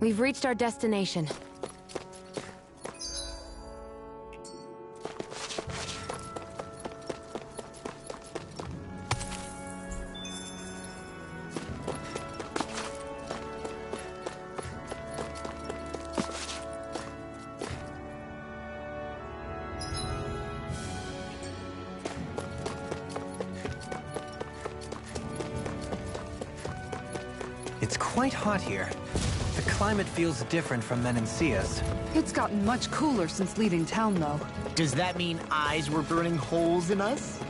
We've reached our destination. It's quite hot here. The climate feels different from Menancia's. It's gotten much cooler since leaving town, though. Does that mean eyes were burning holes in us?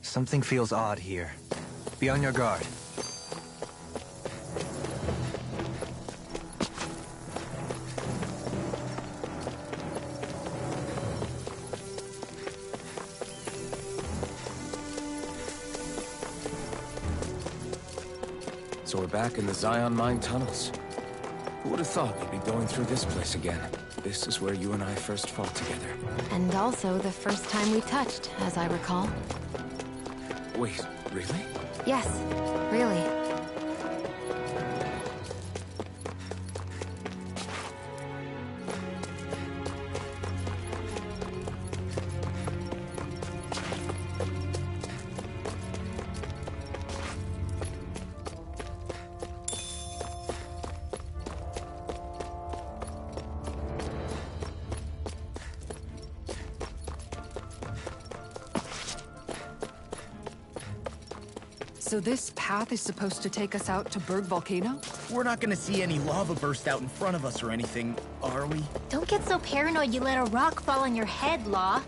Something feels odd here. Be on your guard. So we're back in the Zion Mine tunnels. Who would have thought we'd be going through this place again? This is where you and I first fought together. And also the first time we touched, as I recall. Wait, really? Yes, really. So this path is supposed to take us out to Berg Volcano? We're not gonna see any lava burst out in front of us or anything, are we? Don't get so paranoid you let a rock fall on your head, Law.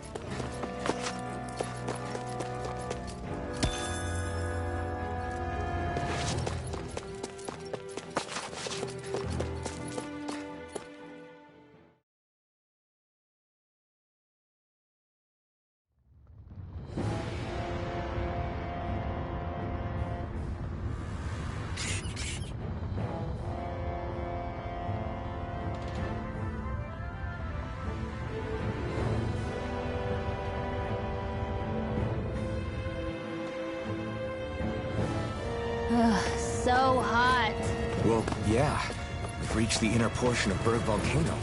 So hot. Well, yeah. We've reached the inner portion of Berg Volcano.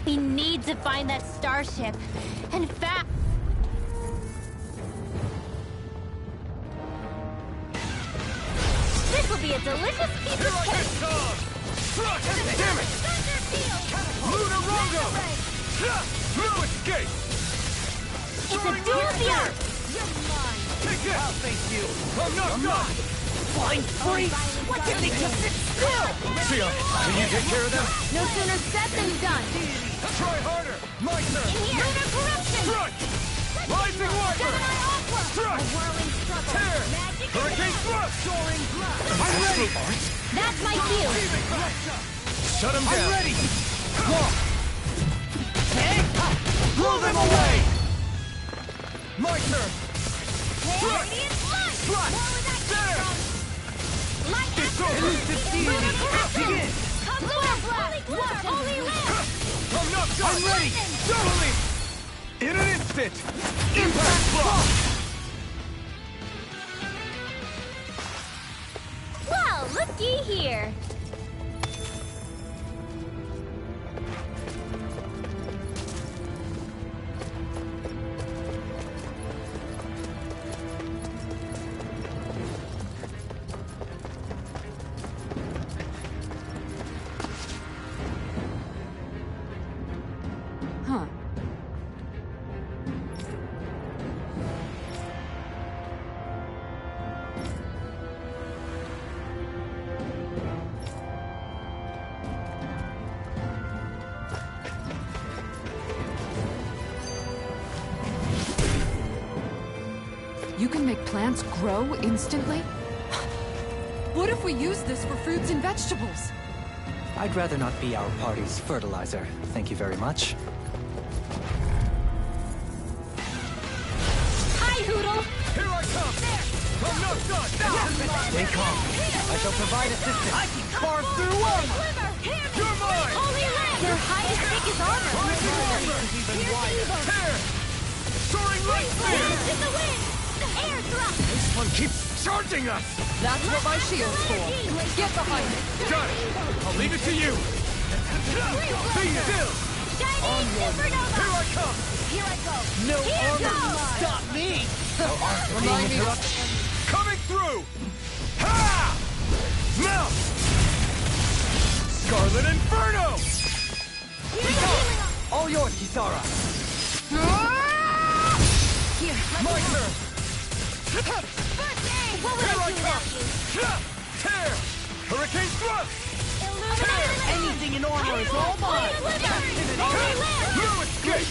We need to find that starship. And fast. This will be a delicious piece of cake. Damn it! Lunar Rongo! No escape! It's a duel of the arts. Take this! I'll thank you! I'm not! Blind freak! What did they just sit still? Sia, can you take care of them? No sooner said than done. Try harder! My turn! In here. Lunar corruption. Strike! Rising Wiper! Gemini Aqua. Strike! A whirling struggle. Tear! Magic Hurricane Thrust! Soaring blast! I'm ready! That's my cue. Shut him down! I'm ready! Lock! Blow them away! My turn! Strike! Radiant light. Strike! Where was that There! come from? Light It's action. over! Lunar corruption. Begin! Lunar blast. Holy red. I'm not done! I'm ready. Totally! In an instant! Impact block! Well, looky here. Huh. You can make plants grow instantly? What if we use this for fruits and vegetables? I'd rather not be our party's fertilizer. Thank you very much. Hi, Hoodle. Here I come! I'm not done! Stay calm. I shall provide assistance. I can carve through one! You're mine! Holy land! Their hide is thick as armor! Tear! Soaring light spear! Blast in the wind! Air thrust! This one keeps charging us! That's what my shield's for. Get behind it. Got it! I'll leave it to you! Be still! Shining supernova! Here I come! Here I go! No Here armor goes! can stop me! Remind me. Coming through! Ha! Melt! Scarlet Inferno! All yours, Kisara. Here, My turn! First aid! What would Here I I do without come! you? Tear! Hurricane thrust! Illuminate! Anything in armor is all mine! Blue escape!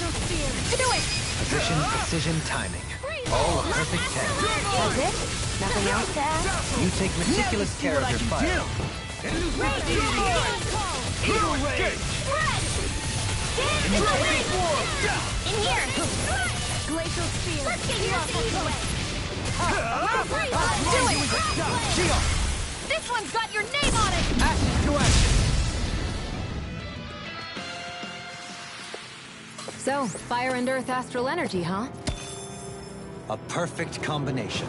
Do it! Precision, timing. All a perfect 10. That's it? Nothing else to add? You take meticulous care of your fire. Blue escape! Dragon form! In here! Glacial spear! Let's get your things away! Do it! This one's got your name on it! Action to action. So, fire and earth astral energy, huh? A perfect combination.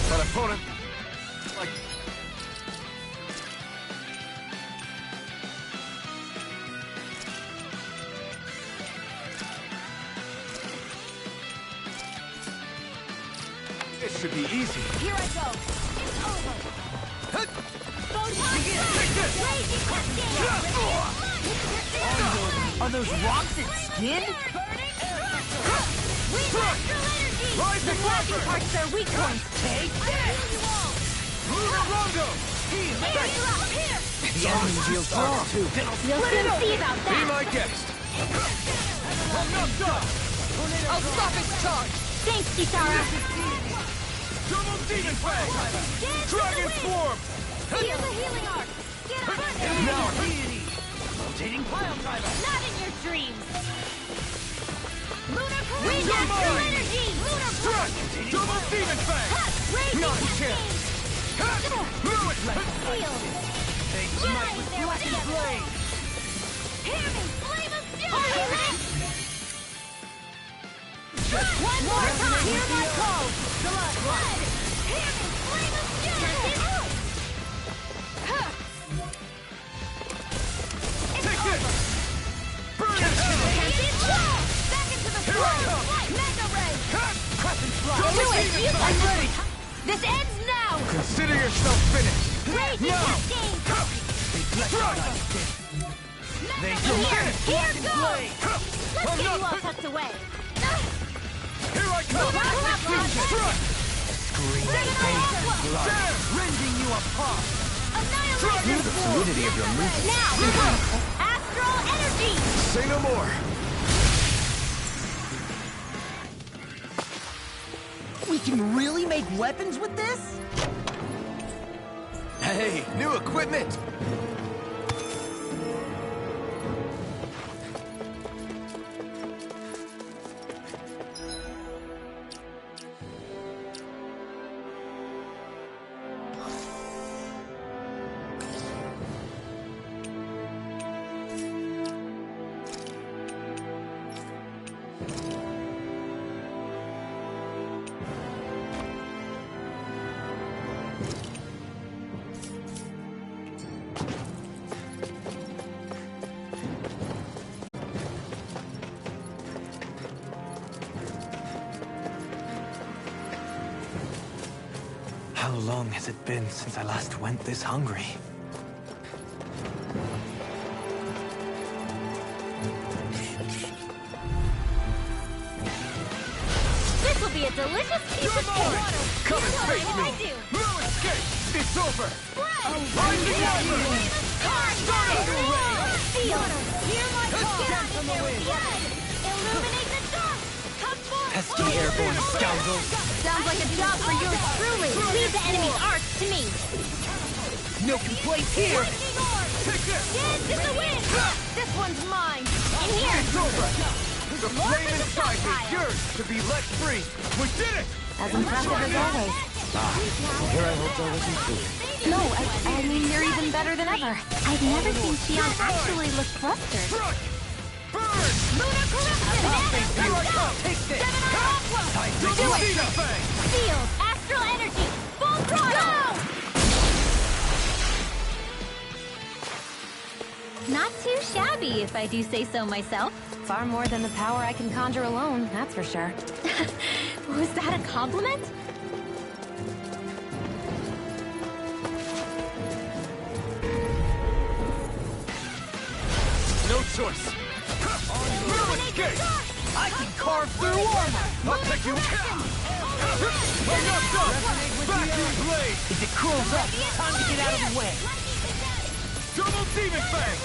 But opponent... like... This should be easy. Here I go! It's over! Hut! Raging cascade! Are those rocks its skin? Rise The and blocking weapon! parts are weak points! Take I heal you all! Lunar Rondo! Here! The enemy wields armor too. You'll soon see about Be that! my guest! I'm not done! I'll stop its charge. Thanks, Kisara! Double Demon Fang! Dragon Swarm! Feel the healing arc! Get up! Now, rotating pile driver! Not in your dreams! Lunar Parade! You're Astral mine! energy! Lunar Strike! Double Demon Fang! Raging Not cascade! Blew it! Feel! Giant blackened blade! Hear me! Flame of fury! One more time! Hear my call! Blood! Hear me! Flame of fury! Take this! Burn it! Back into the Here I storm! come! Mega ray! Double Do it! Demon I'm Fang! ready! This ends now! Consider yourself finished! Raging No! cascade! Strike! Here goes! Let's I'm get you not- all tucked away! Here I come! Strike! There! Rending you apart! Annihilation! The fluidity of your movement. Now! Astral energy! Say no more! We can really make weapons with this? Hey, new equipment! How long has it been since I last went this hungry? This'll be a delicious piece of cake. Come and What face will me! I do? No escape! It's over! Rising Tiger! Feel! Hear my call! Down from the wind! Illuminate the dark! Come forth! Pesky airborne scoundrel. Sounds like a job for yours truly! Leave the enemy's arts to me! Milky place here! Lightning orb! Take this! Dance in the wind! This one's mine! In here! It's over! The flame inside me yearns to be let free! We did it! As impressive as always. Here I hoped I was included. No, I mean, you're even better than ever. I've never seen Xion actually look flustered. Front! Burn! Lunar corruption! Here I come! Take this! Time to Do do it! it. Field! Astral energy! Full throttle! Not too shabby, if I do say so myself. Far more than the power I can conjure alone, that's for sure. Was that a compliment? No choice! No escape! I can carve through armor! I'll take you! Enough up! Vacuum blade! If it curls up, time to get out of the way. Double demon fang!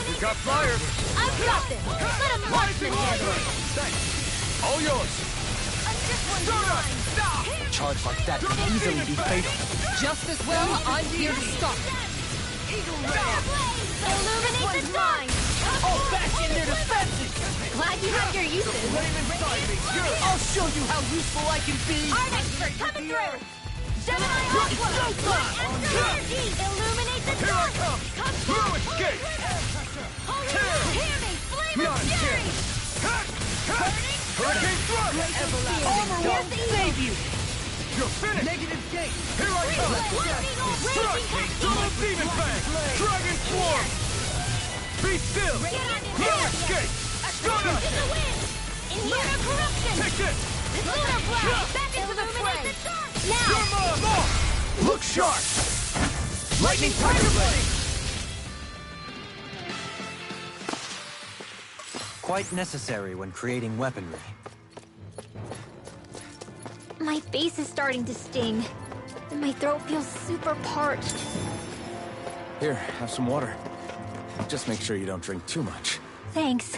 We got fire! I've got this! Let a marksman handle it! Thanks! All yours! Donut! Stop! A charge like that can easily be fatal. Just as well, I'm here to stop. Illuminate the dark! I'll bash in their defenses! Glad you have your uses. Flame inside me yearns! I'll show you how useful I can be! Art expert coming through! Gemini Aqua! Astral energy! Illuminate the Here I dark! come! Come No forth! escape! Hear me! Flame of None fury! Hurricane thrust! Armor won't save you! You're finished! Negative gate! Here I come! Lightning orb! Thrust! Raging Double cascade! demon fang! Dragon swarm! Be still! Get on in No there! escape! Donut! In the wind! In lunar corruption! Take this! Lunar blast! Back into the fray! Now! Your mom! Look sharp! Lightning Tiger Blade! Quite necessary when creating weaponry. My face is starting to sting. And my throat feels super parched. Here, have some water. Just make sure you don't drink too much. Thanks.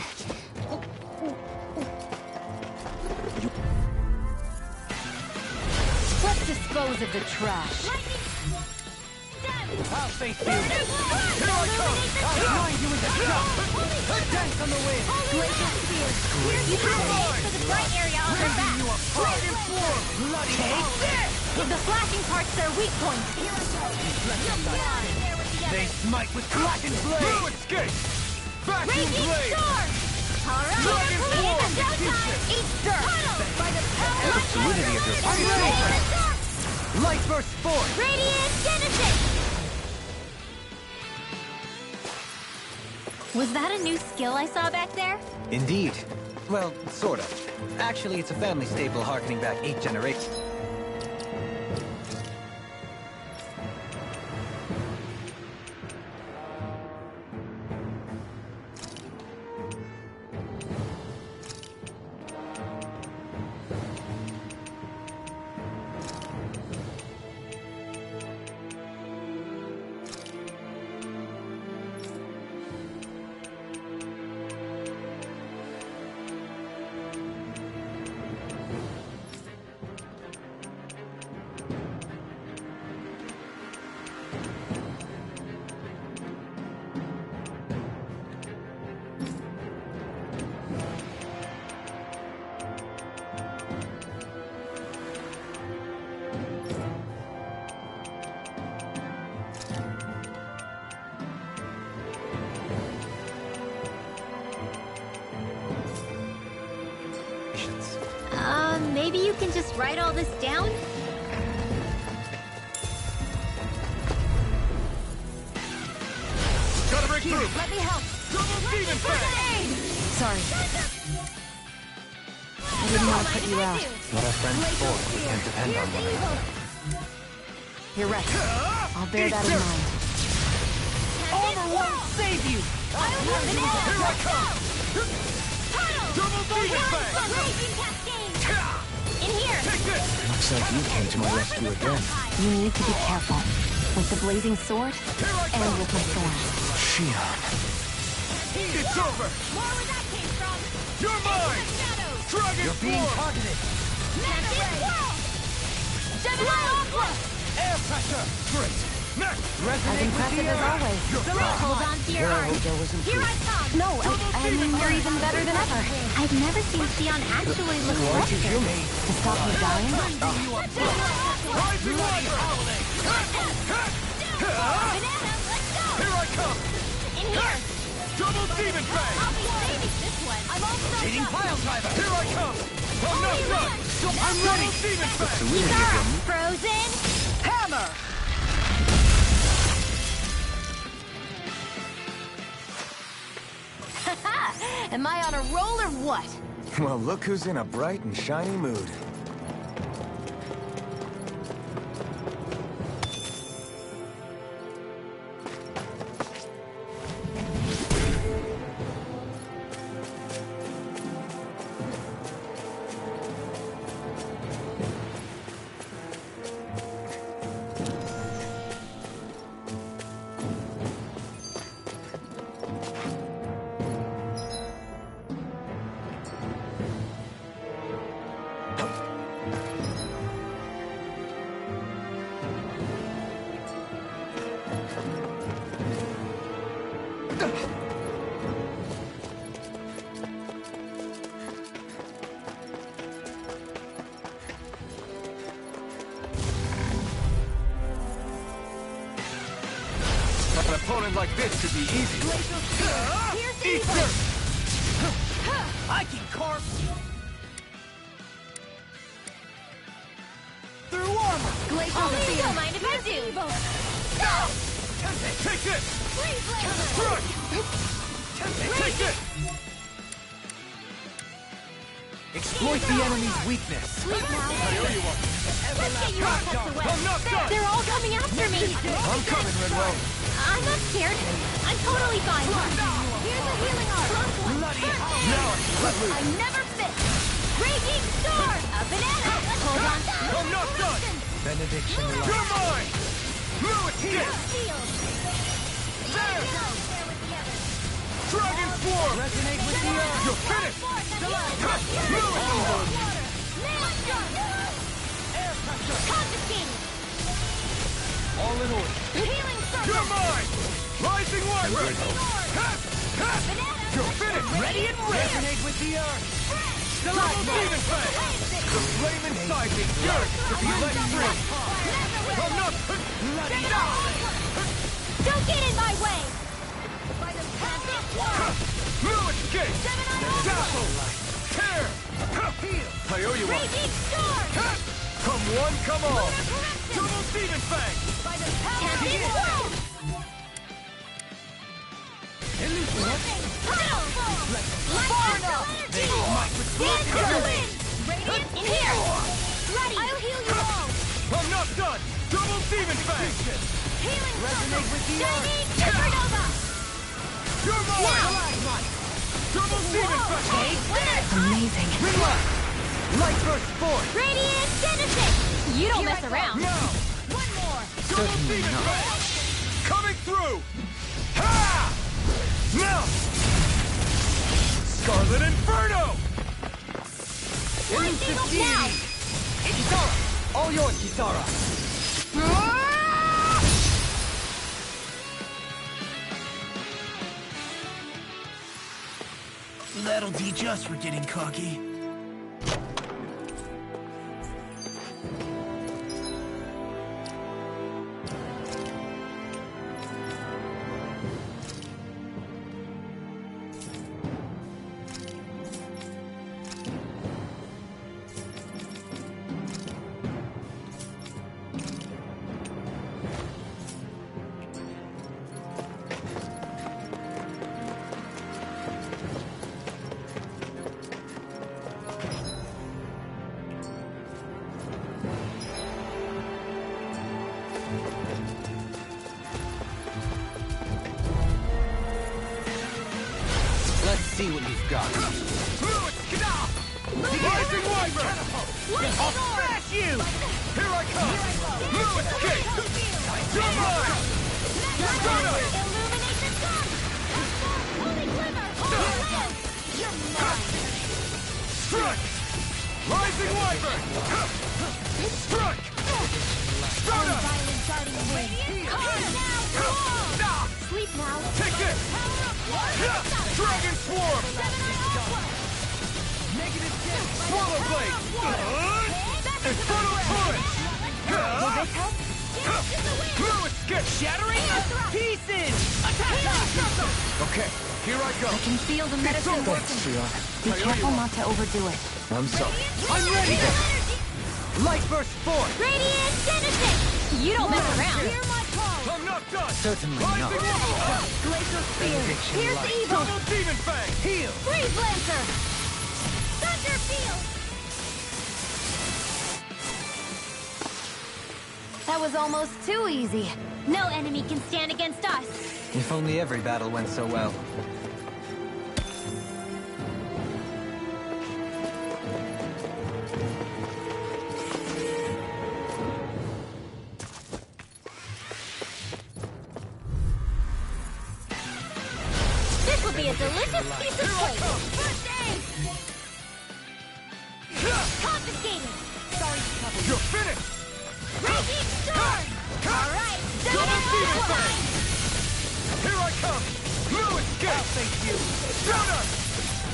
Let's dispose of the trash. I'll face you! Here I come! I'll blind you with a shot! Dance on the wind! Glacial spear. Here's you have it for the bright area on their back. Dragon form! Bloody take this! The flashing part's their weak point. They smite with blackened No blade! escape! Vacuum Raging blade! storm! Alright, Dragon it's form! showtime! Eat dirt! By the power The fluidity of your I'm fight. ready! Light burst forth! Radiant Genesis! Was that a new skill I saw back there? Indeed. Well, sort of. Actually, it's a family staple harkening back 8 generations. Maybe you can just write all this down? Gotta break through! Let me help! Double demon fang! Sorry. I didn't want to put you out. What our friends for, we can't depend on one another. You're right. I'll bear that in mind. Armor won't save you! Here I come! Double demon fang! Raging cascade! Looks like you came to my rescue again. You need to be careful. With the blazing sword, and with my thorns. Shion. It's over! More where that came from! You're mine! Dragon You're being Form! targeted. Gemini Aqua! Air pressure! Great! Next! As Resonate with impressive the as earth. always. Hold on to your heart! There was Here I come! No, I mean, you're even better than ever. I've never seen Sion actually look frustrated. To stop you dying? Rising water! Banana, let's go! Here I come! In here! Double Demon Fang! I'll be saving this one! I'm all Rotating pile driver. Here I come! I'm not done! I'm ready! Demon Fang! Kisara, frozen! Hammer. Am I on a roll or what? Well, look who's in a bright and shiny mood. An opponent like this should be easy. Eat dirt! I can carve through armor. Glacial Defeat! Don't mind if I do! Take this! Freeze laser! Crush! Take this! Exploit the enemy's weakness. Sleep now! Let's get your I'm assets away! not done! They're all coming after me! I'm coming, Redwell. I'm not scared. I'm totally fine. Here's a healing arm. I never miss. Raging storm. A banana. Hold on. I'm not done! Benediction. You're mine! Lewis, get! Shield. There! Dragon Form! Resonate with the earth. You're finished! Lewis! Confiscating. All in order. Healing circle. You're mine! Rising Wyvern! Banana. You're finished! Ready and ready. Resonate with the earth. Double Demon Fang! The flame inside me yearns to be let free! I'm not... Don't get in my way. Lewis, get! Dazzle! Tear! I owe you one! Raging storm. Come one, come all! Double Demon Fang! Tempting blow. In here! Ready! I'll heal you all! I'm not done! Double Demon Fang! Healing Resonate with the earth. Shining Supernova! You're mine! Double Demon Fang! Amazing. Relax. Light burst forth. Radiant Genesis! You don't mess around! Now! One more! Double Demon Fang! Coming through! Ha! Now! Scarlet Inferno! Lightning now! Kisara. All yours, Kisara. That'll teach us for getting cocky. Let's see what you've got. Rising Wyvern! Wyvern! I'll smash you! Here I come! No escape! You're mine! Stardust! Illuminate the sun! Holy glimmer! Live! You're mine! Strike! Rising Wyvern! Strike! Stardust! Violent darting wind! Hard now! Sleep now! Take this! Dragon Swarm! Swallow Blade! Infernal Torrent! Will this help? No escape! Shattering pieces! Attack! Okay, here I go. I can feel the medicine over. working. Be careful not to overdo it. I'm sorry. I'm ready! Light Burst 4! Radiant Genesis! You don't mess around! Hear my call! I'm not done! Certainly Rising not. Warlord! Glacial Spear! Benediction Pierce light. evil! Double Demon Fang! Heal! Freeze Lancer! Thunder Field! That was almost too easy. No enemy can stand against us. If only every battle went so well. This will be a delicious piece of cake. First aid! Confiscated! Sorry to trouble you. You're finished! Raging Storm! Alright, Double Demon Fang! Fang! Here I come! No escape! Thank you! Stardust!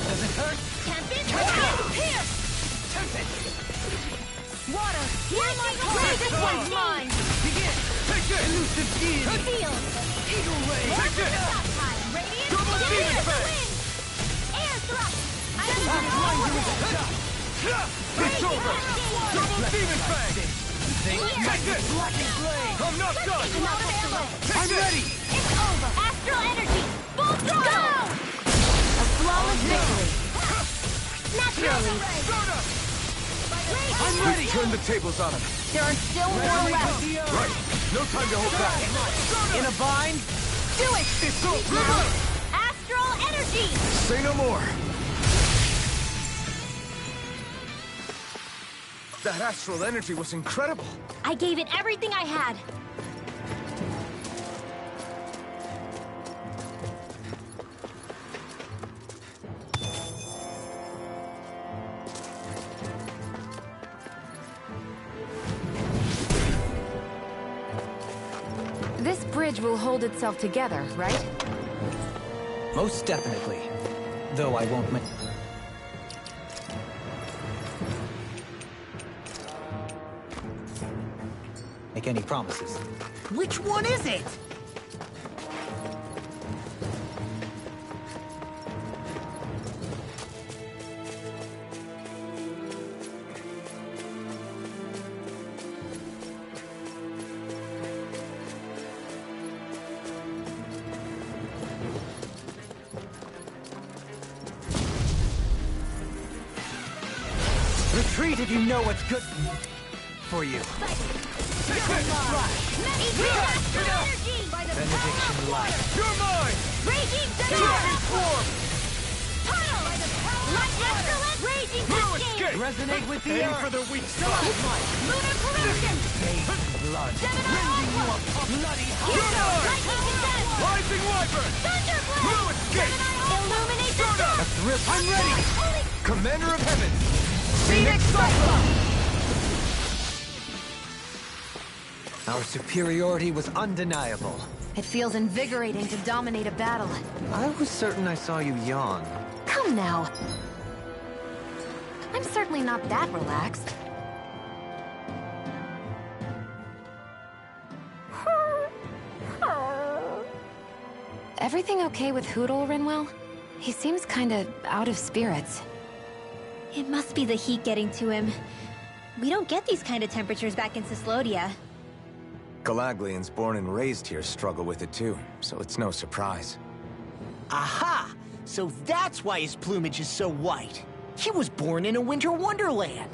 Does it hurt? Tempest! Pierce! Tempest! Water! Hear my call! This one's mine! Begin! Take this! Elusive deity! Field! Eagle Ray! Take this! Stop time! Radiant! Double Demon Pierce! Fang! Wind! Air thrust! I don't I'm know blind you what with a shot! It's over! Double Demon Fang! Take this! I'm not done! I'm ready! It's over! Astral energy! Full throttle! A flawless victory! Naturally! Stardust! I'm ready! Turn the tables on him. There are still more left! Right. No time to hold back. In a bind? Do it! It's over! Astral energy! Say no more. That astral energy was incredible. I gave it everything I had. This bridge will hold itself together, right? Most definitely. Though I won't make any promises. Which one is it? Retreat if you know what's good for you. Benediction light. You're mine! Raging Dragon Swarm! Raging No Cascade! escape! Resonate with the Aim earth. for the weak spot! Lunar Corruption! Blood. Gemini Aqua! Bloody You're mine! Lightning Condemn! Rising Wyvern! Thunderblade! No escape! Illuminate the Stardust! sun! thrill. I'm ready. Commander of Heaven! Phoenix Cyclone! Our superiority was undeniable. It feels invigorating to dominate a battle. I was certain I saw you yawn. Come now. I'm certainly not that relaxed. Everything okay with Hootle, Rinwell? He seems kinda out of spirits. It must be the heat getting to him. We don't get these kind of temperatures back in Cislodia. Galaglians born and raised here struggle with it too, so it's no surprise. Aha! So that's why his plumage is so white. He was born in a winter wonderland.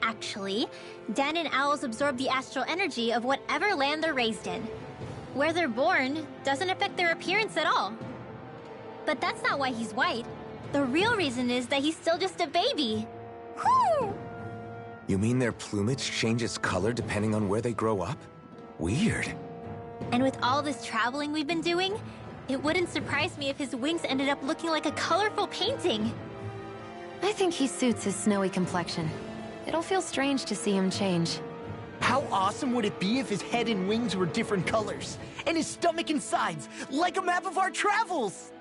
Actually, Dan and owls absorb the astral energy of whatever land they're raised in. Where they're born doesn't affect their appearance at all. But that's not why he's white. The real reason is that he's still just a baby. Whew! You mean their plumage changes color depending on where they grow up? Weird. And with all this traveling we've been doing, it wouldn't surprise me if his wings ended up looking like a colorful painting. I think he suits his snowy complexion. It'll feel strange to see him change. How awesome would it be if his head and wings were different colors? And his stomach and sides, like a map of our travels!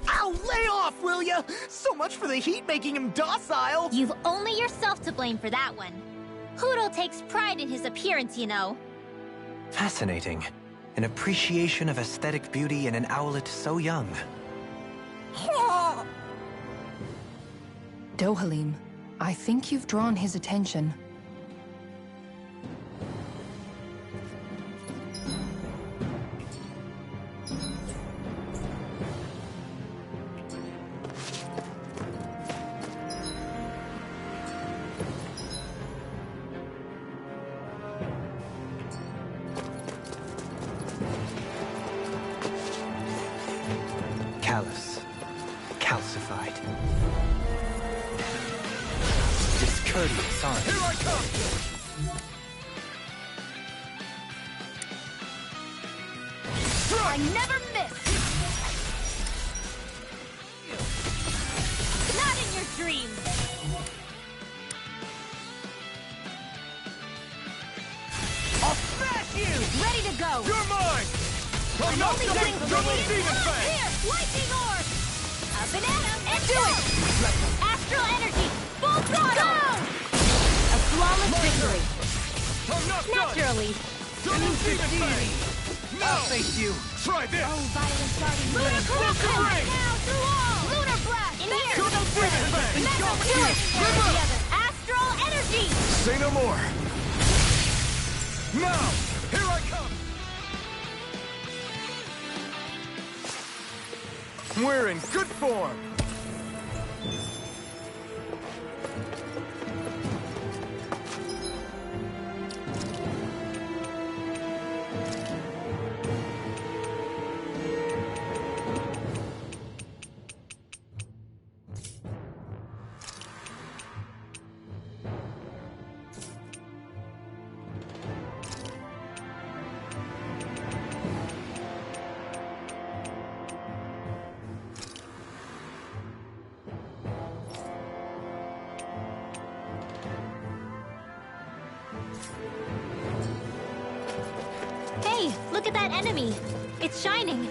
Ow, lay off, will ya? So much for the heat making him docile! You've only yourself to blame for that one. Hoodle takes pride in his appearance, you know. Fascinating. An appreciation of aesthetic beauty in an owlet so young. Dohalim, I think you've drawn his attention. Callous. Calcified. Discourteous, aren't Here I come! I never miss! Not in your dreams! I'll smash you! Ready to go! You're mine! I'm not only done! getting the Double radiant- demon fang! Here! Lightning orb! Up and at him! And do it! Astral energy! Full throttle! A flawless victory. I'm not done! Naturally! Double demon fang! Now! I'll face you! Try this! Violent starting Lunar blade! Corruption Ring! Now through all! Lunar blast! In here! Double demon fang! Metal do it! Together! Astral energy! Say no more! Now! Here I come! We're in good form! Hey, look at that enemy! It's shining!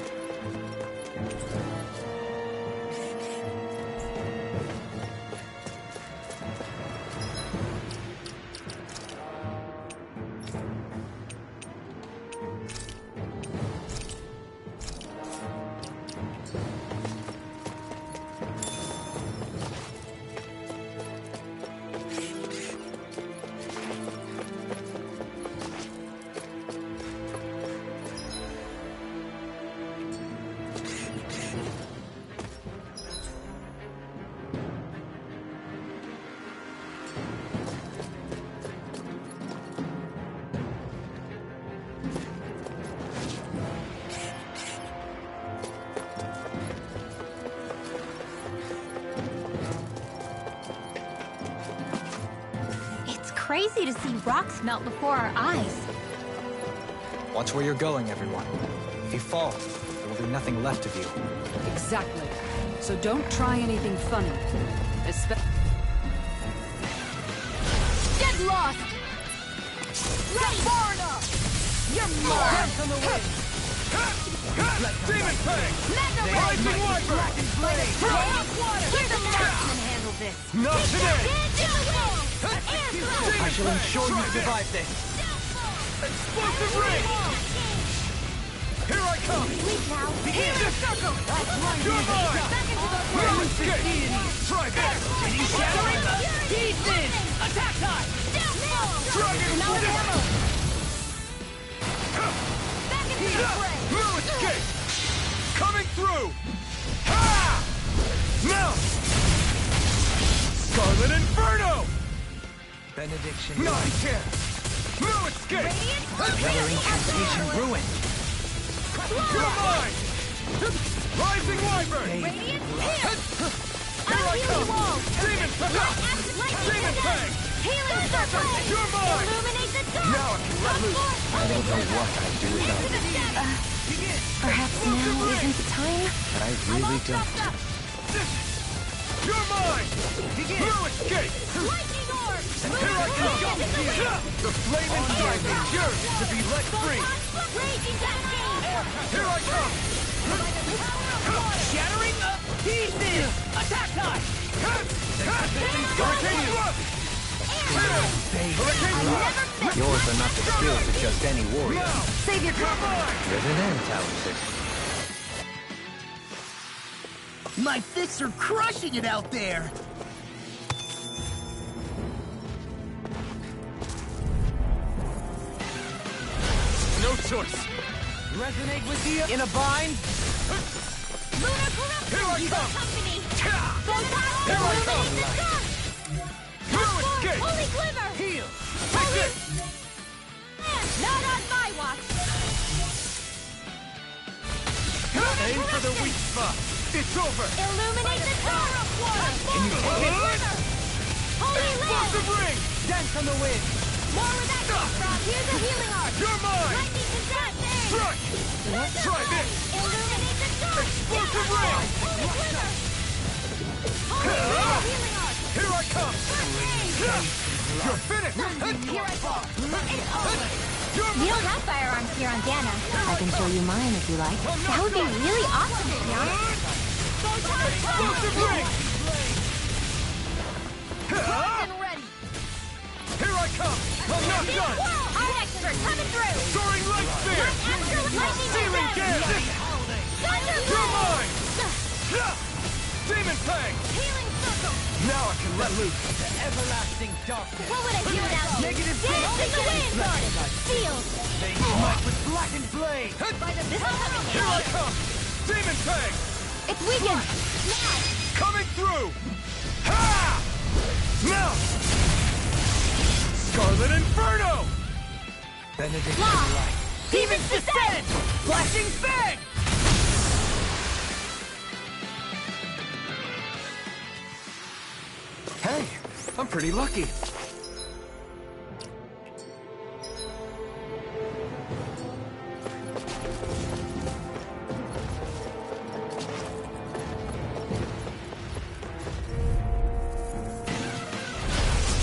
Crazy to see rocks melt before our eyes. Watch where you're going, everyone. If you fall, there will be nothing left of you. Exactly. So don't try anything funny. Get lost! Ready! Far enough! You're mine! From the way! Demon fang! Rising Wiper! Let the marksman handle this! Not today! I shall ensure you survive this. Explosive ring! Here I come! Leave now. Here in the circle! You're mine! Back into the No world! escape! Try this! Shattering the pieces! Attack time! Dragon No ammo! Back into the fray! No escape! Coming through! Ha! Now! Scarlet Inferno! Benediction. Not a chance! No escape! Another incantation ruined. You're mine! Rising Wyvern! Radiant here! Healing circle! You're mine! Illuminate the dark! Now I can let loose. I don't know what I'd do without you. Perhaps now isn't the time? I really don't. You're mine! No escape! Lightning orb! Here I come! The flaming flame is yours to be let free! Raging cascade! Here I come! Shattering the pieces! Attack time! Hurricane thrust! Hurricane thrust! Yours are not the skills of just any warrior. Save your You're mine! There's an end, talented. My fists are crushing it out there! No choice! Resonate with you in a bind? Lunar corruption! Here I come! Company! Here Photon! I come! Illuminate the dark! No Form, escape! holy glimmer! Heal! Take this! Not on my watch! Aim for the weak spot! It's over! Illuminate the dark! Can you take it? Holy Explosive land! ring! Dance on the wind! More with that from. Here's a healing art! You're mine! Lightning contract! Strike! Try this! Illuminate the dark! Explosive ring! Holy glimmer! Holy land! Healing art! Here I come! First aid! You're finished! Here I fall! It's over! You're We don't have firearms here on Dana. I can show you mine if you like. That would be really awesome, to be honest. Explosive ring! And ready. Here I come! I'm not done! Art expert coming through! Soaring light spear! Lightning Searing attack! gale! Thunder You're blade! mine! Demon fang! Healing circle! Now I can let loose! The everlasting darkness! What would I do without you? Negative Dance in the wind! Sealed! They smite with blackened blade! This is coming Here I come! Demon fang! It's weakened! Coming through! Ha! Mount! Scarlet Inferno! Benedict Law! is right. Demons descend! Flashing fang! Hey, I'm pretty lucky.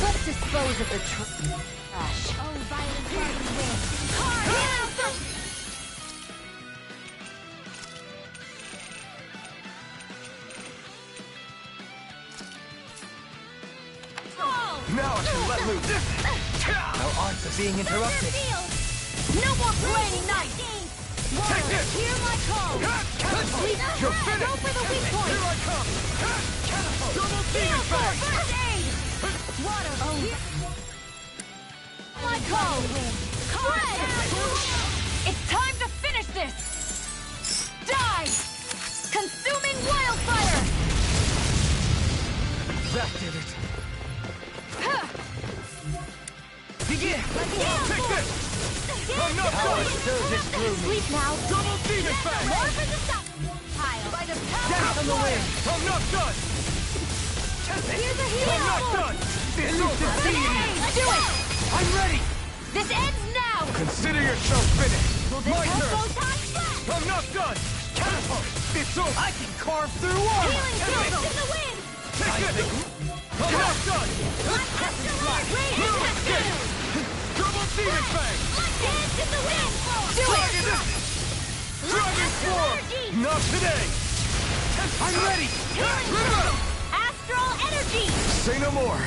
Let's dispose of the trash. Oh, violent garden wind. Card! Healing circle! Now I can let loose! Our arts are being interrupted. No more playing night! Take this! Hear my call! You're finished! Go for the weak point! Here I come! Double demon fang! First aid! Water! Oh. My call! Spread! It's time to finish this! Die! Consuming wildfire! That did it! Begin! Take this! I'm not done! Surges through me. Sleep now. Double demon fang! More for the stop! Pile. By the Dance on the wind! I'm not done! Here's a I'm healing not orb. done! It's over! Let's do it! I'm ready! This ends now! Consider yourself finished! My turn! Photon blast! I'm not done! Catapult! It's over! I can carve through armor! Healing circle in the wind! Take this! I'm not done! Raging cascade! Double demon fang! Dance in the wind! Do Dragon! it! Dragon form! Not today! I'm ready! Astral energy! Say no more!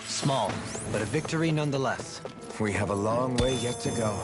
Small, but a victory nonetheless. We have a long way yet to go.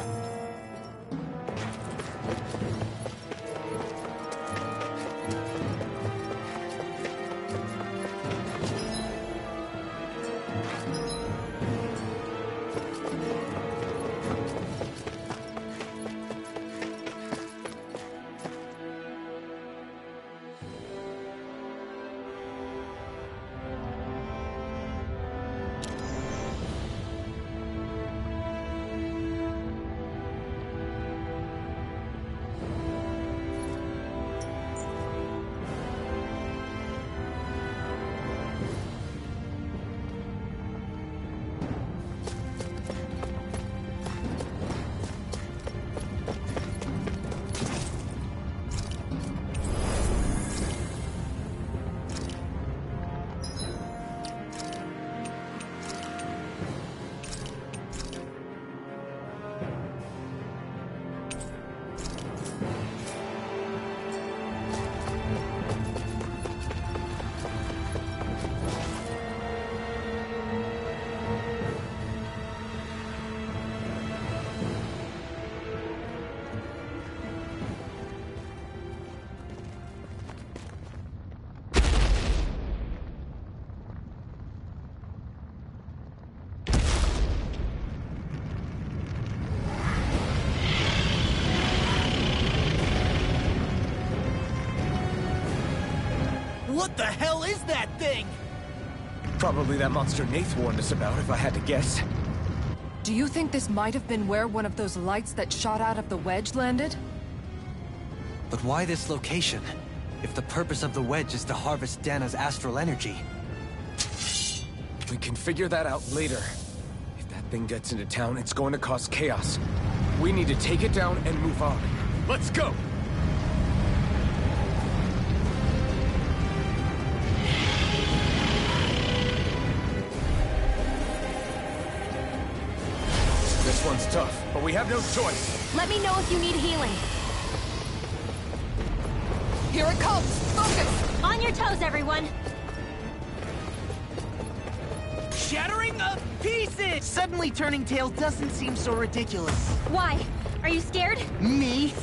What the hell is that thing? Probably that monster Nath warned us about, if I had to guess. Do you think this might have been where one of those lights that shot out of the wedge landed? But why this location? If the purpose of the wedge is to harvest Dana's astral energy. We can figure that out later. If that thing gets into town, it's going to cause chaos. We need to take it down and move on. Let's go! This one's tough, but we have no choice. Let me know if you need healing. Here it comes! Focus! On your toes, everyone. Shattering of pieces! Suddenly turning tail doesn't seem so ridiculous. Why? Are you scared? Me?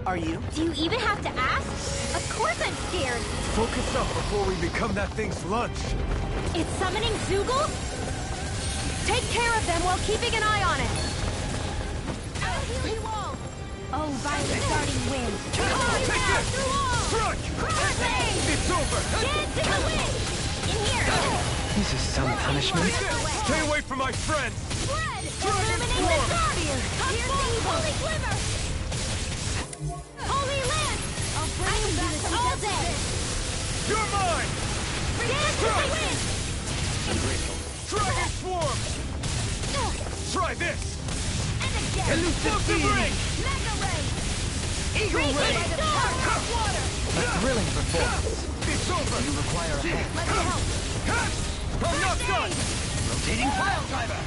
Are you? Do you even have to ask? Of course I'm scared. Focus up before we become that thing's lunch. It's summoning Zoogle? Take care of them while keeping an eye on it. I'll heal you all. Oh, violet starting wind. Come on, Take now, this! through all. Strike! Crossing! It's over! Dance in the wind! In here! This is some punishment. Stay away from my friends! Spread! Dragon Illuminate form! the dark! Here's the holy glimmer! Holy lance! I'll bring you back to all day! You're mine! Dance in the wind! Dragon swarm! Try this! And again! Explosive ring! Mega ray! Eagle ray! Water! A thrilling performance. It's over! You require a hand. Let me help! I'm not done! Rotating pile driver.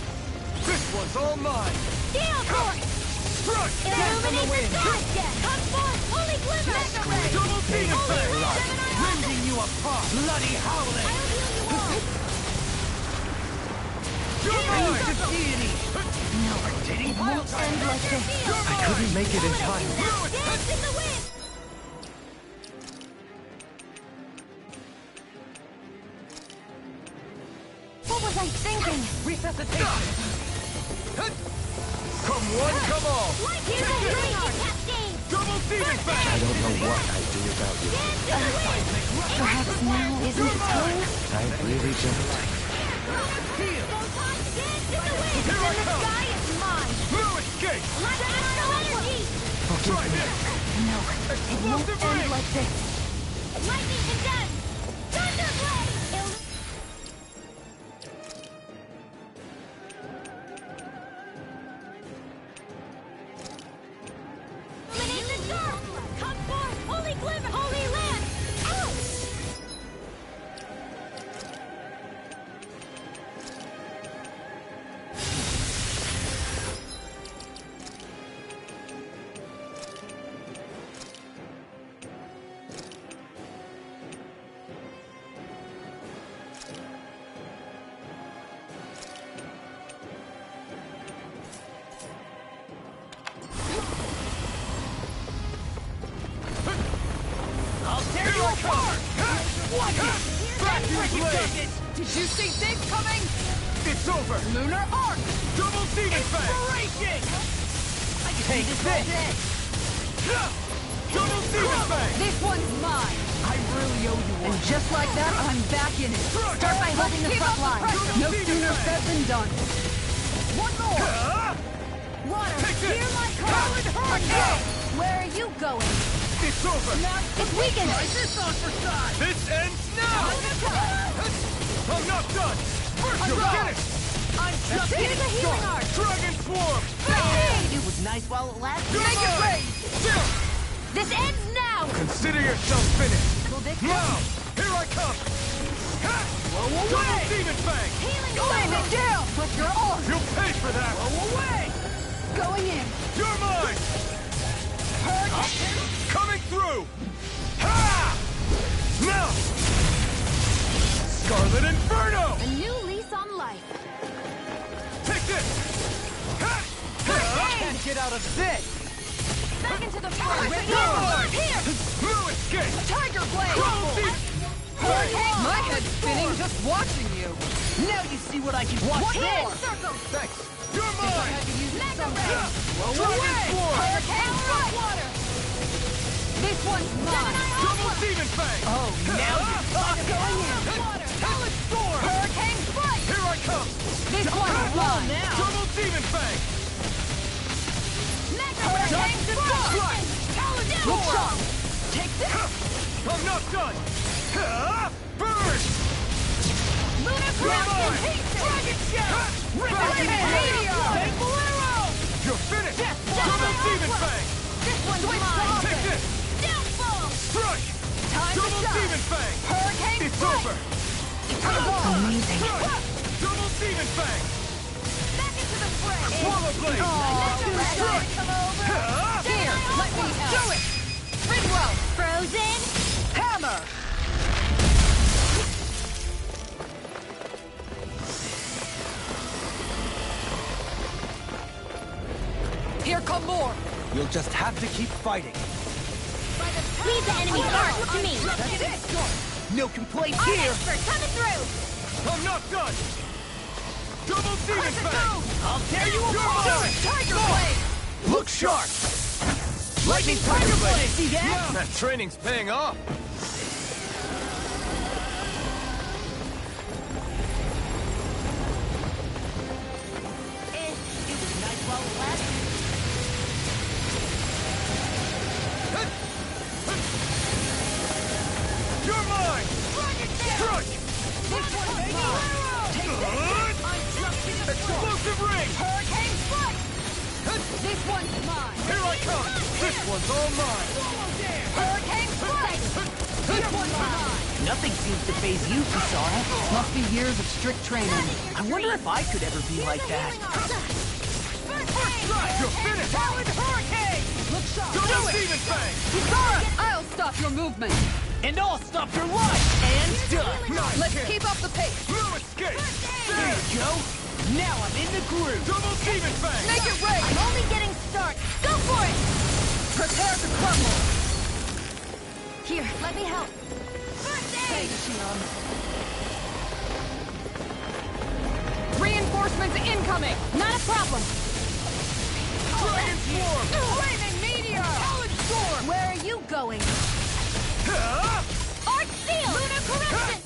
This one's all mine! Steel core! Strike! Illuminate the dark! Come forth! Holy glimmer! Mega ray! Double demon Holy fang! ring! Rending you apart! Bloody howling! I'll heal you all! You're mine! Deity! Rotating pile And driver. let your feel! I couldn't make it in time. Dance in the wind! What was I thinking? Resuscitation! Come one, come all! Here's a raging cascade! Double demon I fang! don't know what I'd do without you. Dance in the wind! Perhaps now isn't the time? I really don't. Photon, dance in the wind! Here I The come! sky is mine! No escape! Like astral energy! Try this! No, it won't Explosive end ring! like this. Lightning condense! Thunderblade! Illuminate the dark! Come forth! Holy glimmer! Holy land! Out! I'll tear you apart! Vacuum blade! Did you see this coming? It's over! Lunar Arc! Double demon fang! Inspiration! Take this! Double demon fang! This one's mine! I really owe you one. And just like that, I'm back in it. Start by holding the front line. No sooner said than done. One more! Water! Take this! Hear my call! Powered hurricane! Where are you going? It's over! It's weakened! This on for size! This ends now! I'm not done! First you'll get it! I'm just Here's getting a healing art! Dragon swarm! It was nice while it lasted. Make it rain! This ends now! Consider yourself finished! Will this Now! Here I come! Double demon fang! healing Lay me down with your arm! You'll pay for that! Away! Going in! You're mine! Coming through! Ha! Now! Scarlet Inferno! A new lease on life. Take this! Ha! Can't get out of this! Back into the front. Lord! Here! No escape! Tiger Blade! Double demon! My head's spinning just watching you! Now you see what I can watch One this! more! Circle. Thanks! You're I mine! had to use it Mega someday. ray! Dragon swarm! Hurricane front water! This one's mine! Double Demon Fang! Oh, now you're going in. Talent Storm! Hurricane Strike! Here I come! This one's mine! Double Demon Fang! Hurricane Strike! Look sharp! Take this! I'm not done! Burn! Lunar Corruption! Dragon Shell! Flaming Meteor! Bolero! You're finished! Double Demon Fang! This one's mine! Take this! Downfall! Strike! Time to Double shine! Demon Fang! Hurricane It's Strike! over! Amazing. Strike! Double Demon Fang! Back into the fray! Swallow Blade! Strike! Come over! Here, let me help! Do it! Ringrow! Frozen? Hammer! Here come more! You'll just have to keep fighting. Leave the enemy's arc to me. No complaints Our here. expert coming through. I'm not done! Double Demon Fang! I'll tear you You're apart. mine! Tiger Blade! Look sharp. Lightning Tiger Blade. See that? That training's paying off. It was nice while it lasted. You're mine! Strike! This one's mine! Take this! I'm jumping the Explosive ring! Hurricane Strike! This one's mine! Here I come! This one's all mine! Hurricane Strike! This one's mine! Nothing seems to faze you, Kisara. Must be years of strict training. I wonder if I could ever be like that. You're finished! Hurricane! Look sharp! Double Demon Fang! Kisara! I'll stop your movement! And I'll stop your life. And done. Let's keep up the pace! No escape! There you go. Now I'm in the groove. Double Demon Fang! Make it rain! I'm only getting started. Go for it! Prepare to crumble! Here, let me help. Thanks, Shion. Reinforcements incoming! Not a problem. Dragon Swarm! Flaming Meteor! Talent Storm! Where are you going? Arc Seal! Lunar Corruption!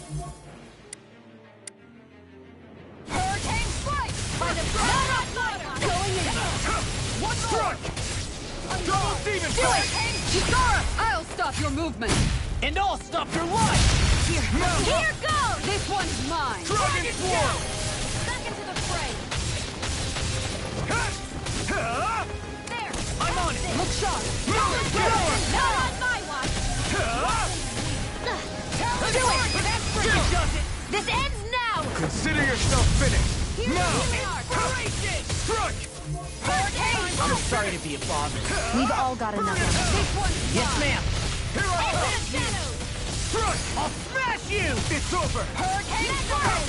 Hurricane Strike! By the Going in. One Strike! Double Demon Do Fang! it! Kisara! I'll stop your movement! And I'll stop your life. Here goes! This one's mine! Dragon Swarm! Back into the fray. There. I'm on it. Look sharp! Not on my watch. Do it! It does it. This ends now. Consider yourself finished! Now! Strike! Hurricane! I'm sorry to be a bother. We've all got enough. This one's Yes, mine! ma'am. Here I Into come! the shadows. Strike! I'll smash you. It's over! Hurricane Strike!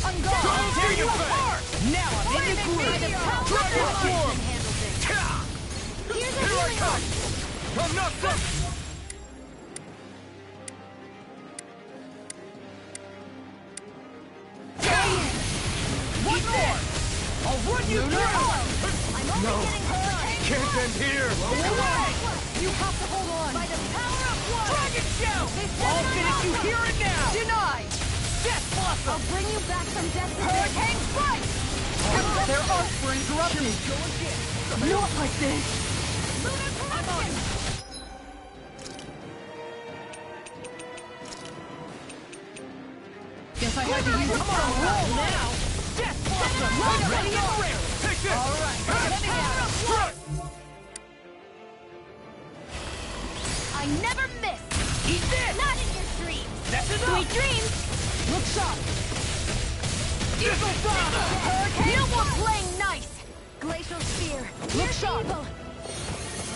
I'm Double gone! Demon Fang! Now I'm in the groove. Dragon Swarm! Here's a Here I healing come! I'm not done! One more. I'll run you through. No! Can't end here! You have to hold on! By the power of one! Dragon Shell. I'll finish you here and now. Denied! Death Blossom. I'll bring you back from death to Hurricane Strike! Their arcs were interrupted! Not like this! Lunar Corruption. Guess I had to use Come on, roll now. Death Blossom. Ready and ready. Take this! All right, let me have it. Strike! I never miss. Eat this. Not in your dreams. That's enough. Sweet dreams. Look sharp! Eagle Bomb. Hurricane. No more playing nice. Glacial Spear. Look sharp!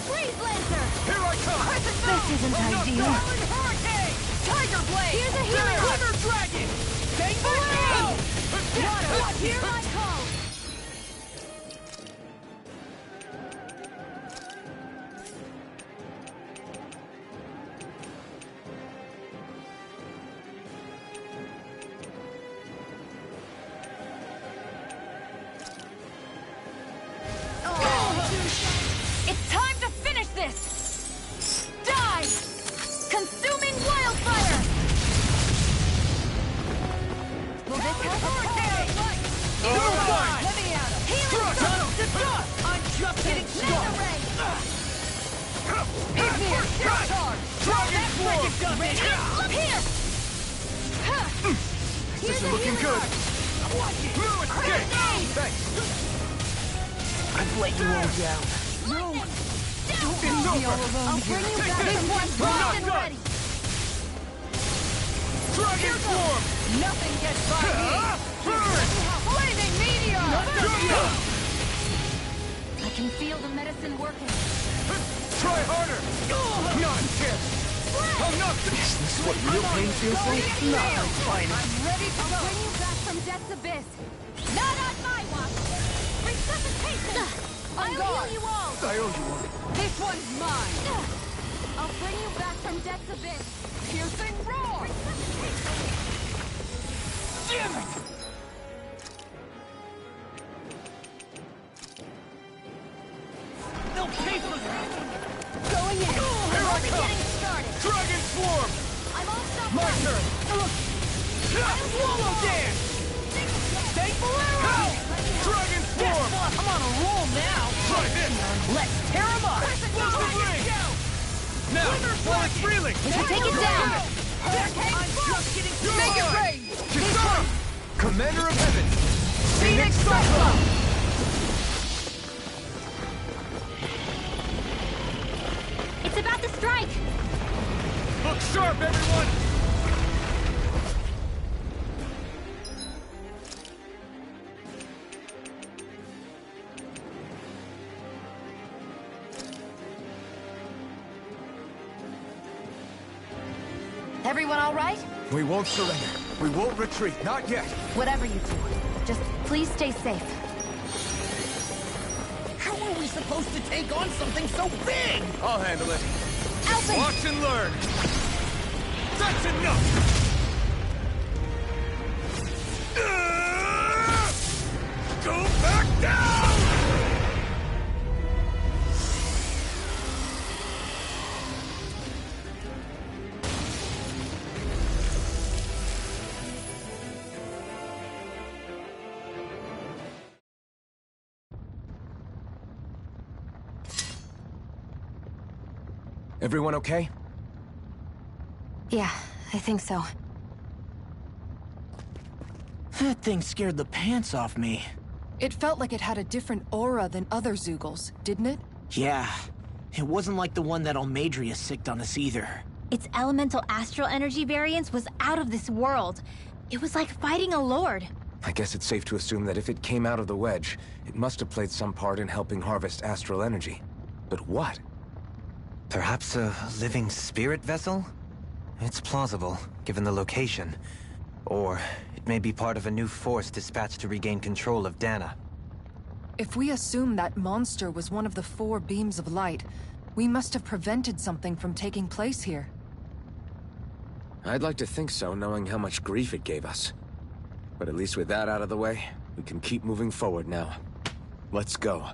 Freeze Lancer. Here I come! This isn't ideal. Hurricane. Tiger Blade! Here's a healing arc. Glitter Dragon. Bang Water. Here I come. It's time to finish this! isn't looking good. Blue escape! Thanks. I've let you all down. Don't leave me all alone. I'll bring you back. This one's locked and ready. Dragon Swarm! Nothing gets by me. Burn! Flaming meteor! Jump! I can feel the medicine working. Try harder! Not a chance! I'm not... Is this what real pain feels like? I'm ready to go. Bring you back from death's abyss. Not on my watch. Resuscitation. I'll heal you all! I owe you one. This one's mine. I'll bring you back from death's abyss. Piercing roar. Damn it! They'll pay for that! Going in. Here I come! Getting started. Dragon Swarm! I'm all stopped My up. turn! Swallow dance! Stay below! Dragon Swarm! I'm on a roll now! Try this! Let's tear him up! Explosive ring! Now, while it's reeling! We should take it down. I'm just getting Make it rain. Kisara! Commander of Heaven! Phoenix Cyclone! It's about to strike. Look sharp, everyone! Everyone all right? We won't surrender. We won't retreat. Not yet. Whatever you do, just please stay safe. How are we supposed to take on something so big? I'll handle it. Alvin! Watch and learn. That's enough! Go back down! Everyone okay? Yeah, I think so. That thing scared the pants off me. It felt like it had a different aura than other Zeugles, didn't it? Yeah. It wasn't like the one that Almadria sicked on us either. Its elemental astral energy variance was out of this world. It was like fighting a lord. I guess it's safe to assume that if it came out of the wedge, it must have played some part in helping harvest astral energy. But what? Perhaps a living spirit vessel? It's plausible, given the location. Or it may be part of a new force dispatched to regain control of Dana. If we assume that monster was one of the 4 beams of light, we must have prevented something from taking place here. I'd like to think so, knowing how much grief it gave us. But at least with that out of the way, we can keep moving forward now. Let's go.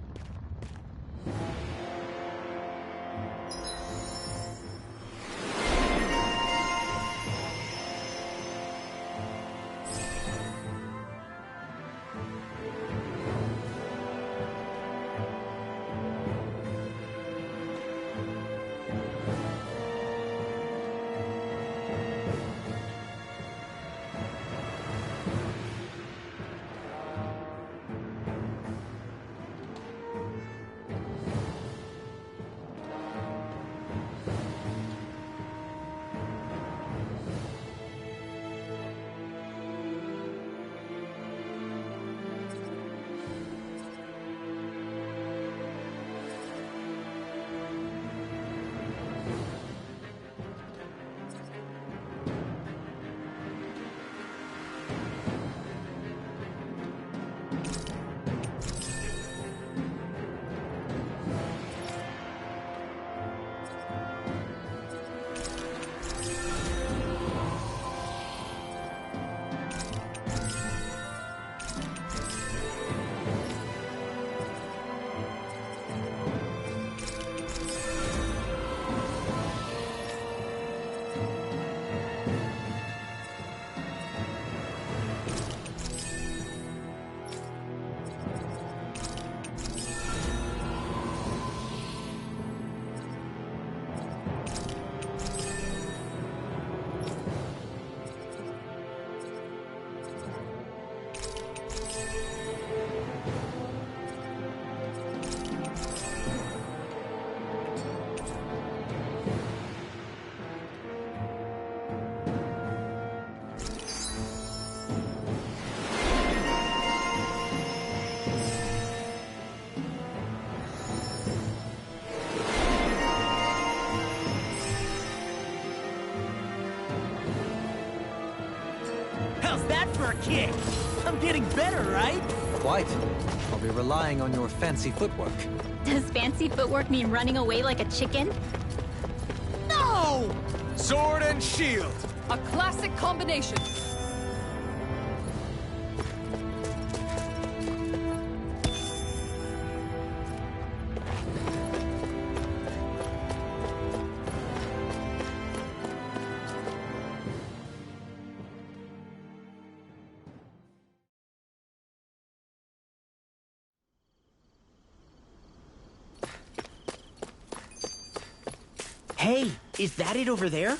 for a kick. I'm getting better, right? Quite. I'll be relying on your fancy footwork. Does fancy footwork mean running away like a chicken? No! Sword and shield! A classic combination. Hey, is that it over there?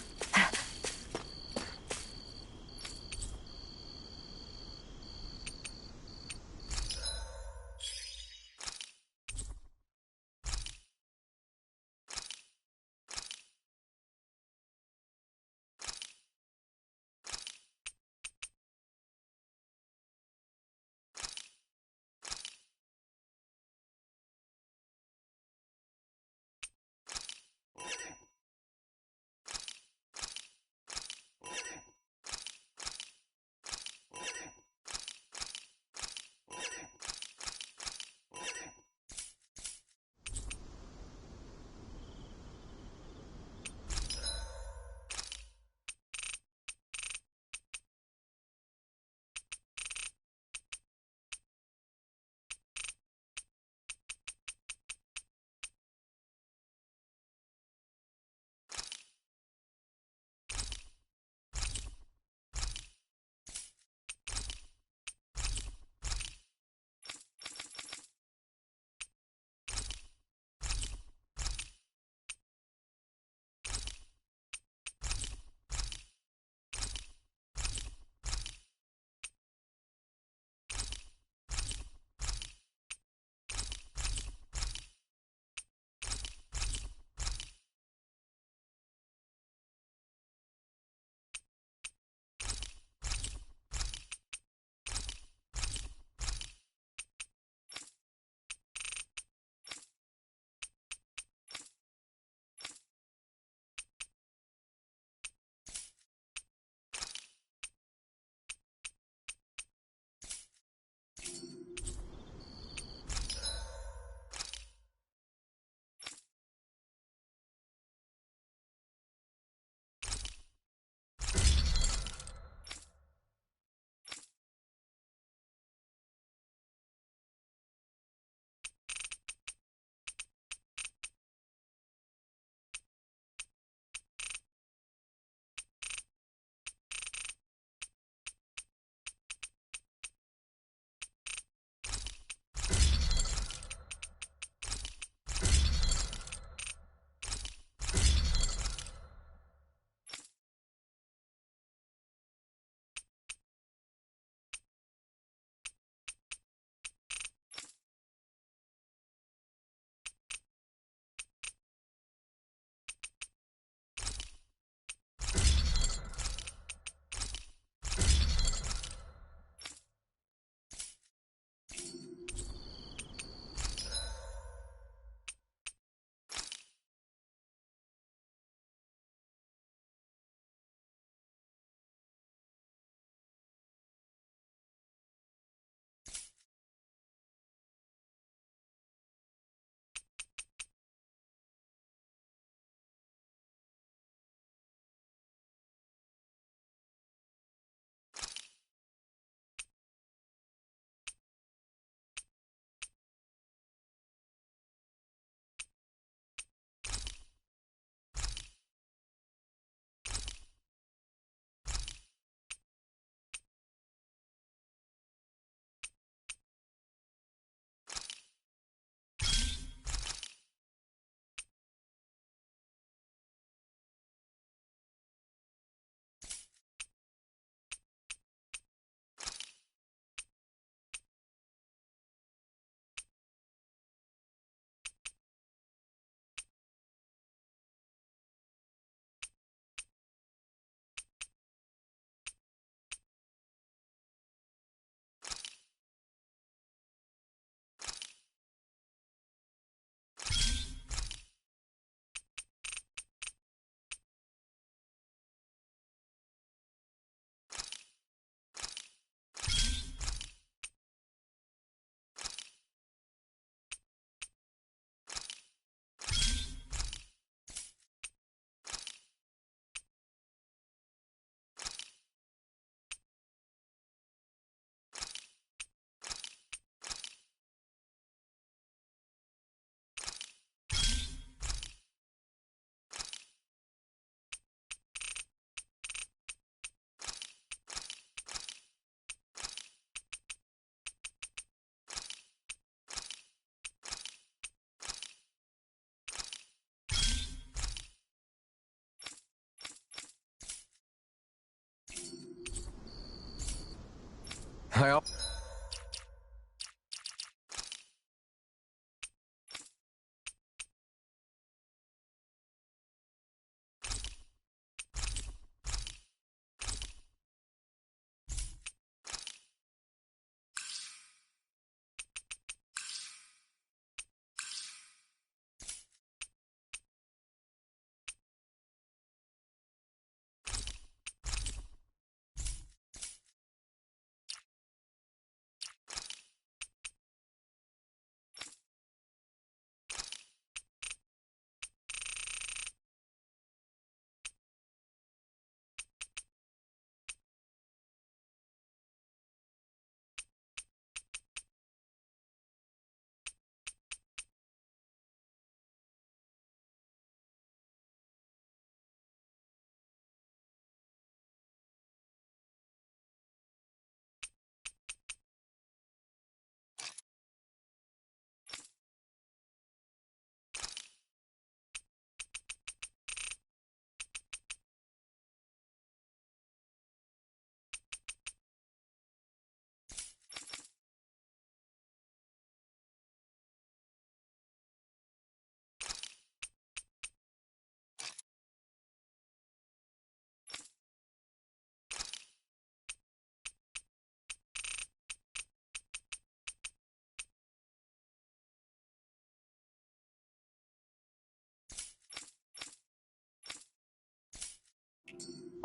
I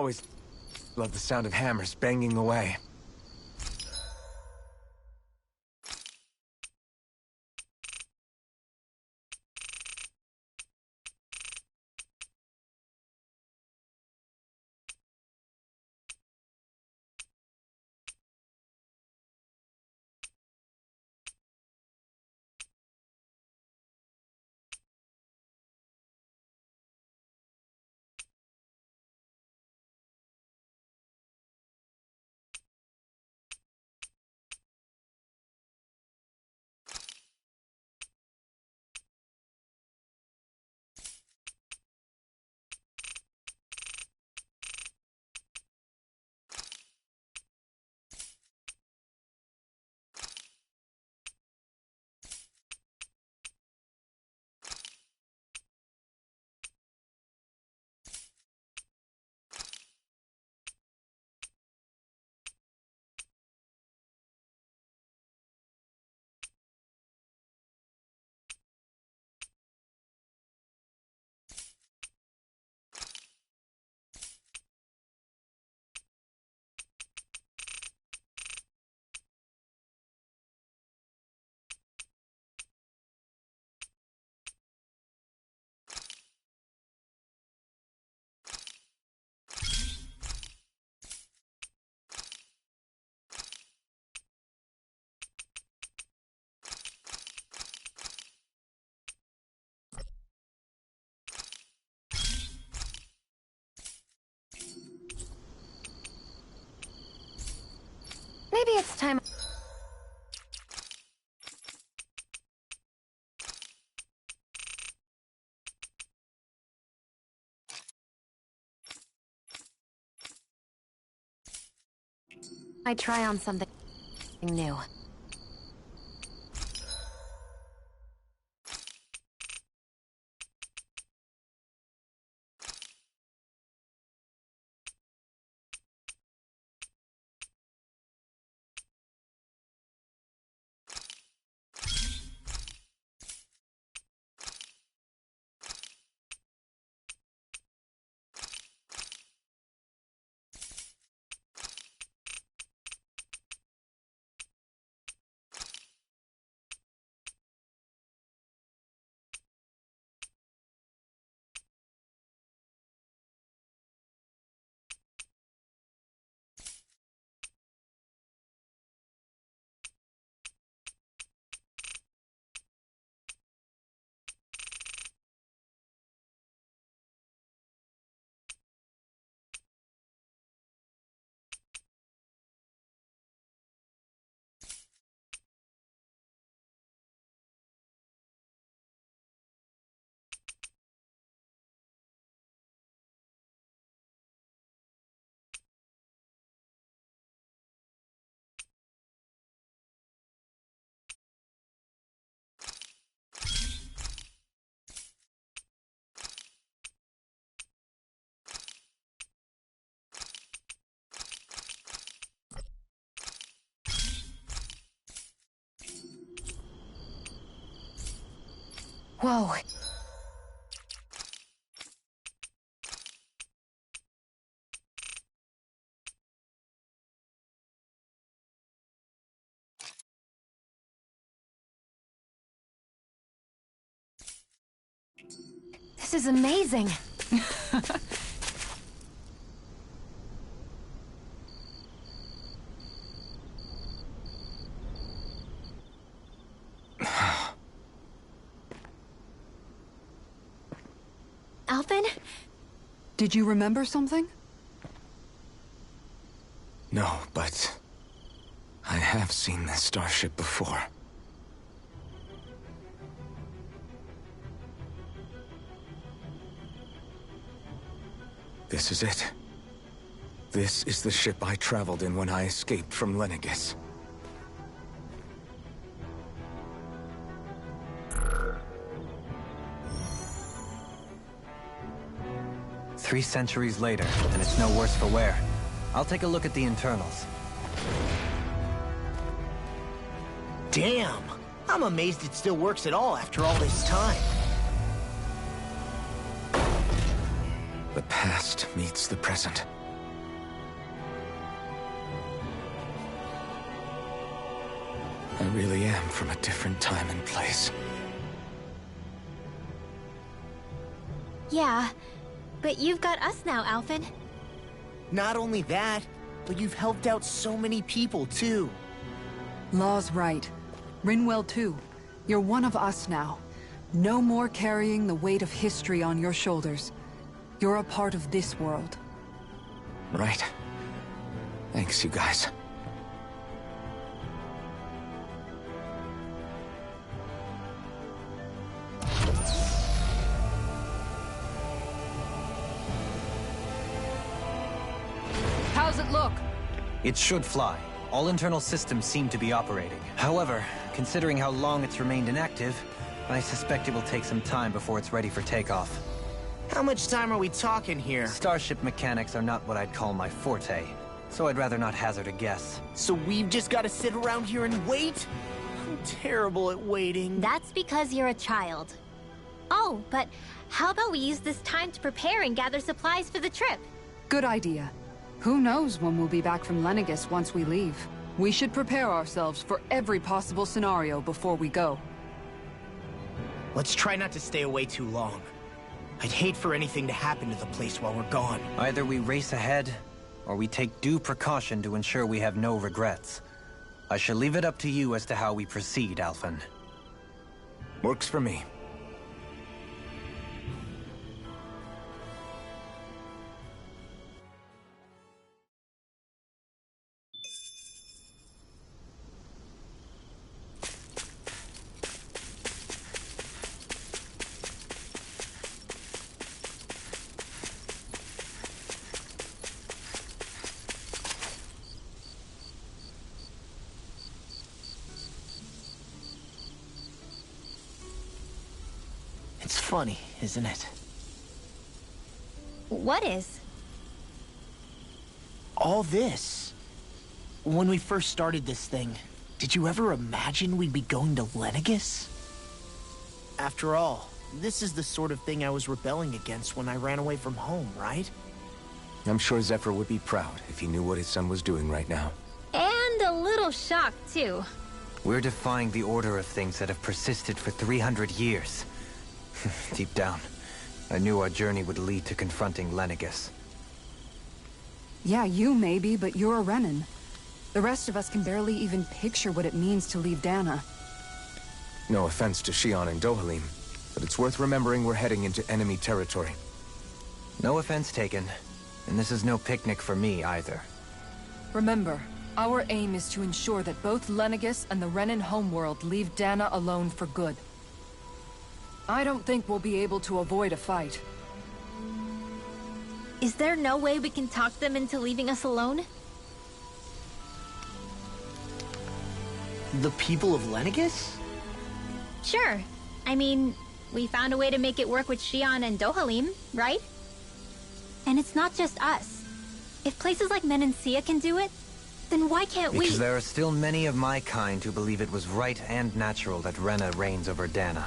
always love the sound of hammers banging away. Maybe it's time... I try on something new. Whoa. This is amazing. Alvin? Did you remember something? No, but I have seen this starship before. This is it. This is the ship I traveled in when I escaped from Lenegis. Three centuries later, and it's no worse for wear. I'll take a look at the internals. Damn! I'm amazed it still works at all after all this time. The past meets the present. I really am from a different time and place. Yeah, but you've got us now, Alvin. Not only that, but you've helped out so many people, too. Law's right. Rinwell too. You're one of us now. No more carrying the weight of history on your shoulders. You're a part of this world. Right. Thanks, you guys. How's it look? It should fly. All internal systems seem to be operating. However, considering how long it's remained inactive, I suspect it will take some time before it's ready for takeoff. How much time are we talking here? Starship mechanics are not what I'd call my forte, so I'd rather not hazard a guess. So we've just got to sit around here and wait? I'm terrible at waiting. That's because you're a child. Oh, but how about we use this time to prepare and gather supplies for the trip? Good idea. Who knows when we'll be back from Lenegis once we leave? We should prepare ourselves for every possible scenario before we go. Let's try not to stay away too long. I'd hate for anything to happen to the place while we're gone. Either we race ahead, or we take due precaution to ensure we have no regrets. I shall leave it up to you as to how we proceed, Alphen. Works for me. It's funny, isn't it? What is? All this. When we first started this thing, did you ever imagine we'd be going to Lenegis? After all, this is the sort of thing I was rebelling against when I ran away from home, right? I'm sure Zephyr would be proud if he knew what his son was doing right now. And a little shocked, too. We're defying the order of things that have persisted for 300 years. Deep down, I knew our journey would lead to confronting Lenegis. Yeah, you maybe, but you're a Renan. The rest of us can barely even picture what it means to leave Dana. No offense to Shion and Dohalim, but it's worth remembering we're heading into enemy territory. No offense taken, and this is no picnic for me either. Remember, our aim is to ensure that both Lenegis and the Renan homeworld leave Dana alone for good. I don't think we'll be able to avoid a fight. Is there no way we can talk them into leaving us alone? The people of Lenegis? Sure. I mean, we found a way to make it work with Shion and Dohalim, right? And it's not just us. If places like Menancia can do it, then why can't we? Because there are still many of my kind who believe it was right and natural that Rena reigns over Dana.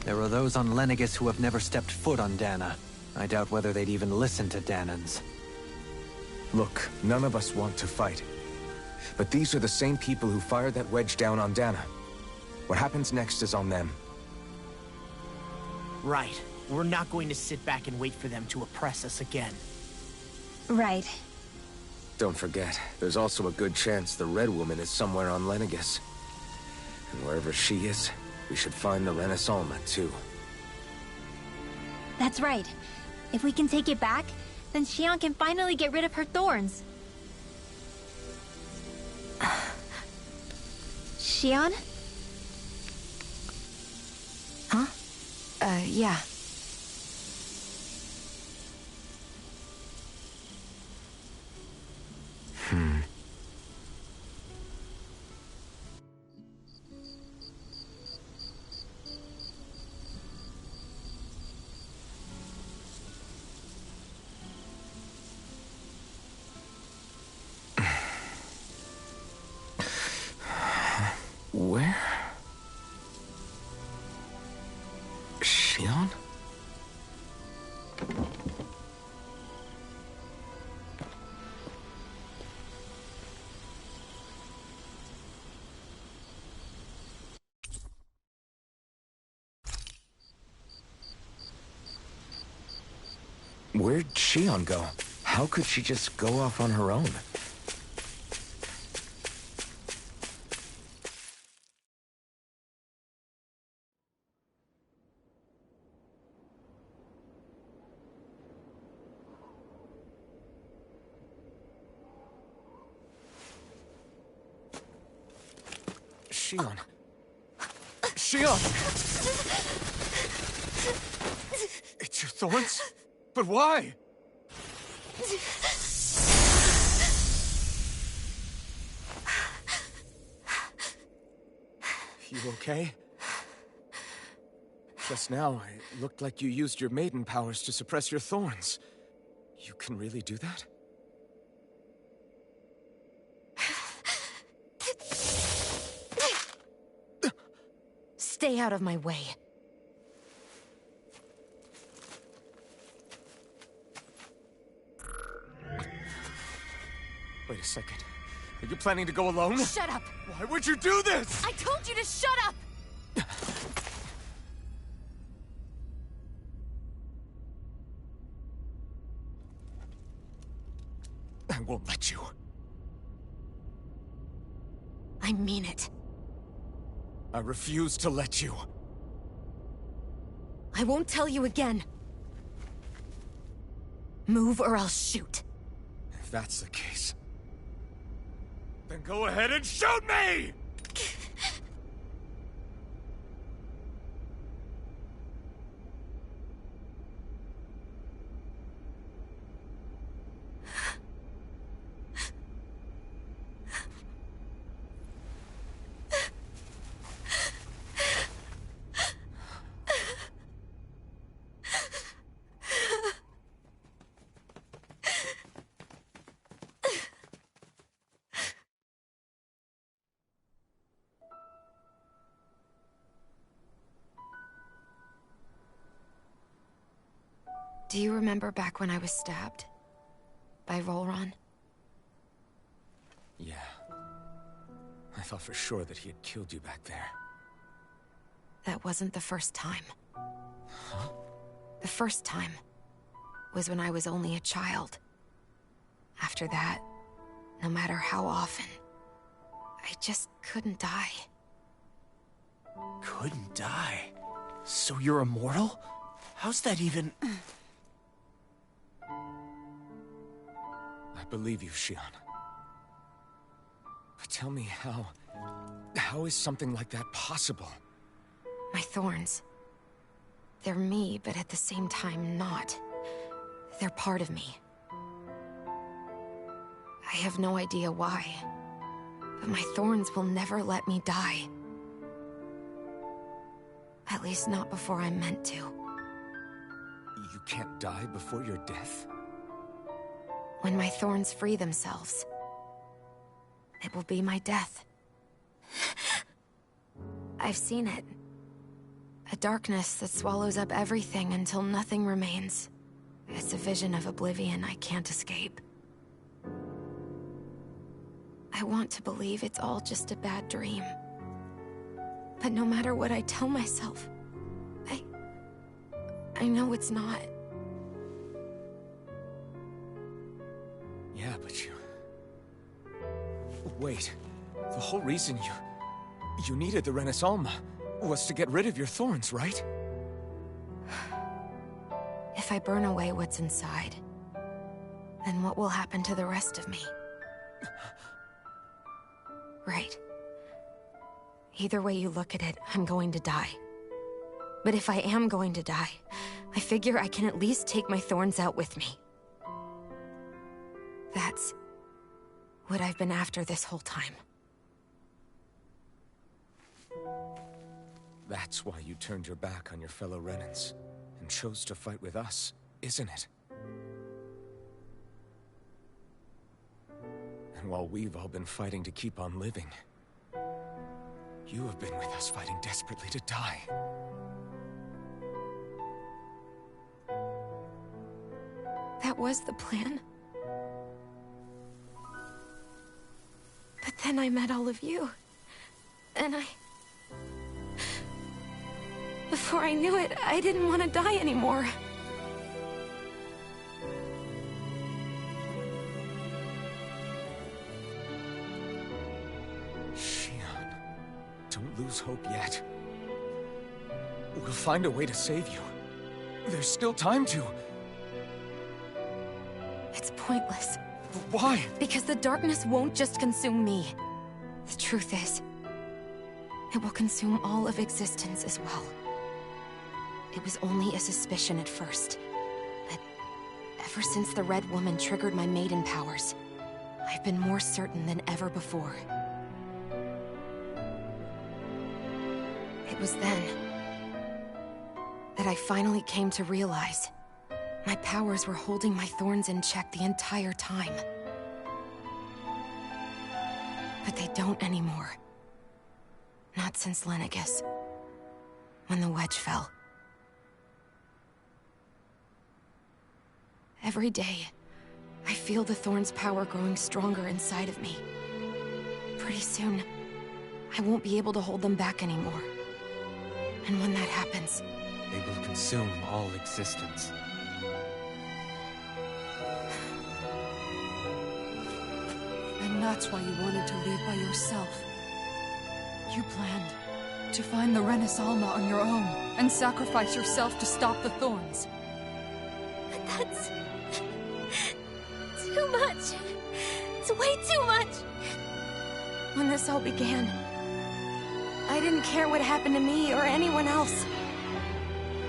There are those on Lenegis who have never stepped foot on Dana. I doubt whether they'd even listen to Danans. Look, none of us want to fight. But these are the same people who fired that wedge down on Dana. What happens next is on them. Right. We're not going to sit back and wait for them to oppress us again. Right. Don't forget, there's also a good chance the Red Woman is somewhere on Lenegis. And wherever she is, we should find the Renaissance too. That's right. If we can take it back, then Xion can finally get rid of her thorns. Xion? Huh? Yeah. Where? Xion? Where'd Xion go? How could she just go off on her own? Xion. Xion! It's your thorns? But why? You okay? Just now, it looked like you used your maiden powers to suppress your thorns. You can really do that? Stay out of my way. Wait a second. Are you planning to go alone? Shut up! Why would you do this? I told you to shut up! I won't let you. I mean it. I refuse to let you. I won't tell you again. Move or I'll shoot. If that's the case, then go ahead and shoot me! Do you remember back when I was stabbed? By Volron? Yeah. I thought for sure that he had killed you back there. That wasn't the first time. Huh? The first time was when I was only a child. After that, no matter how often, I just couldn't die. Couldn't die? So you're immortal? How's that even... I believe you, Xion. But tell me how... How is something like that possible? My thorns. They're me, but at the same time not. They're part of me. I have no idea why, but my thorns will never let me die. At least not before I'm meant to. You can't die before your death? When my thorns free themselves, it will be my death. I've seen it. A darkness that swallows up everything until nothing remains. It's a vision of oblivion I can't escape. I want to believe it's all just a bad dream. But no matter what I tell myself, I know it's not. Yeah, but you... Wait. The whole reason you needed the Renaissance was to get rid of your thorns, right? If I burn away what's inside, then what will happen to the rest of me? Right. Either way you look at it, I'm going to die. But if I am going to die, I figure I can at least take my thorns out with me. That's what I've been after this whole time. That's why you turned your back on your fellow Renans and chose to fight with us, isn't it? And while we've all been fighting to keep on living, you have been with us fighting desperately to die. That was the plan. But then I met all of you. And before I knew it, I didn't want to die anymore. Shion, don't lose hope yet. We'll find a way to save you. There's still time to. It's pointless. Why? Because the darkness won't just consume me. The truth is, it will consume all of existence as well. It was only a suspicion at first. But ever since the Red Woman triggered my maiden powers, I've been more certain than ever before. It was then that I finally came to realize my powers were holding my thorns in check the entire time. But they don't anymore. Not since Lenegis, when the wedge fell. Every day, I feel the thorn's power growing stronger inside of me. Pretty soon, I won't be able to hold them back anymore. And when that happens, They will consume all existence. And that's why you wanted to leave by yourself. You planned to find the Renaissance on your own and sacrifice yourself to stop the thorns. But that's... too much. It's way too much. when this all began, I didn't care what happened to me or anyone else.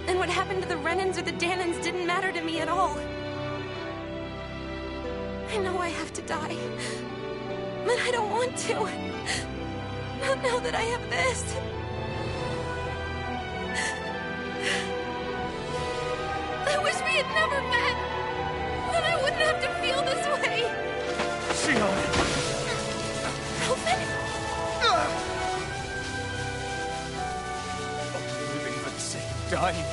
And what happened to the Renans or the Danans didn't matter to me at all. I know I have to die, but I don't want to. Not now that I have this. I wish we had never met. Then I wouldn't have to feel this way. Shion! Elfin? Living for the sake of dying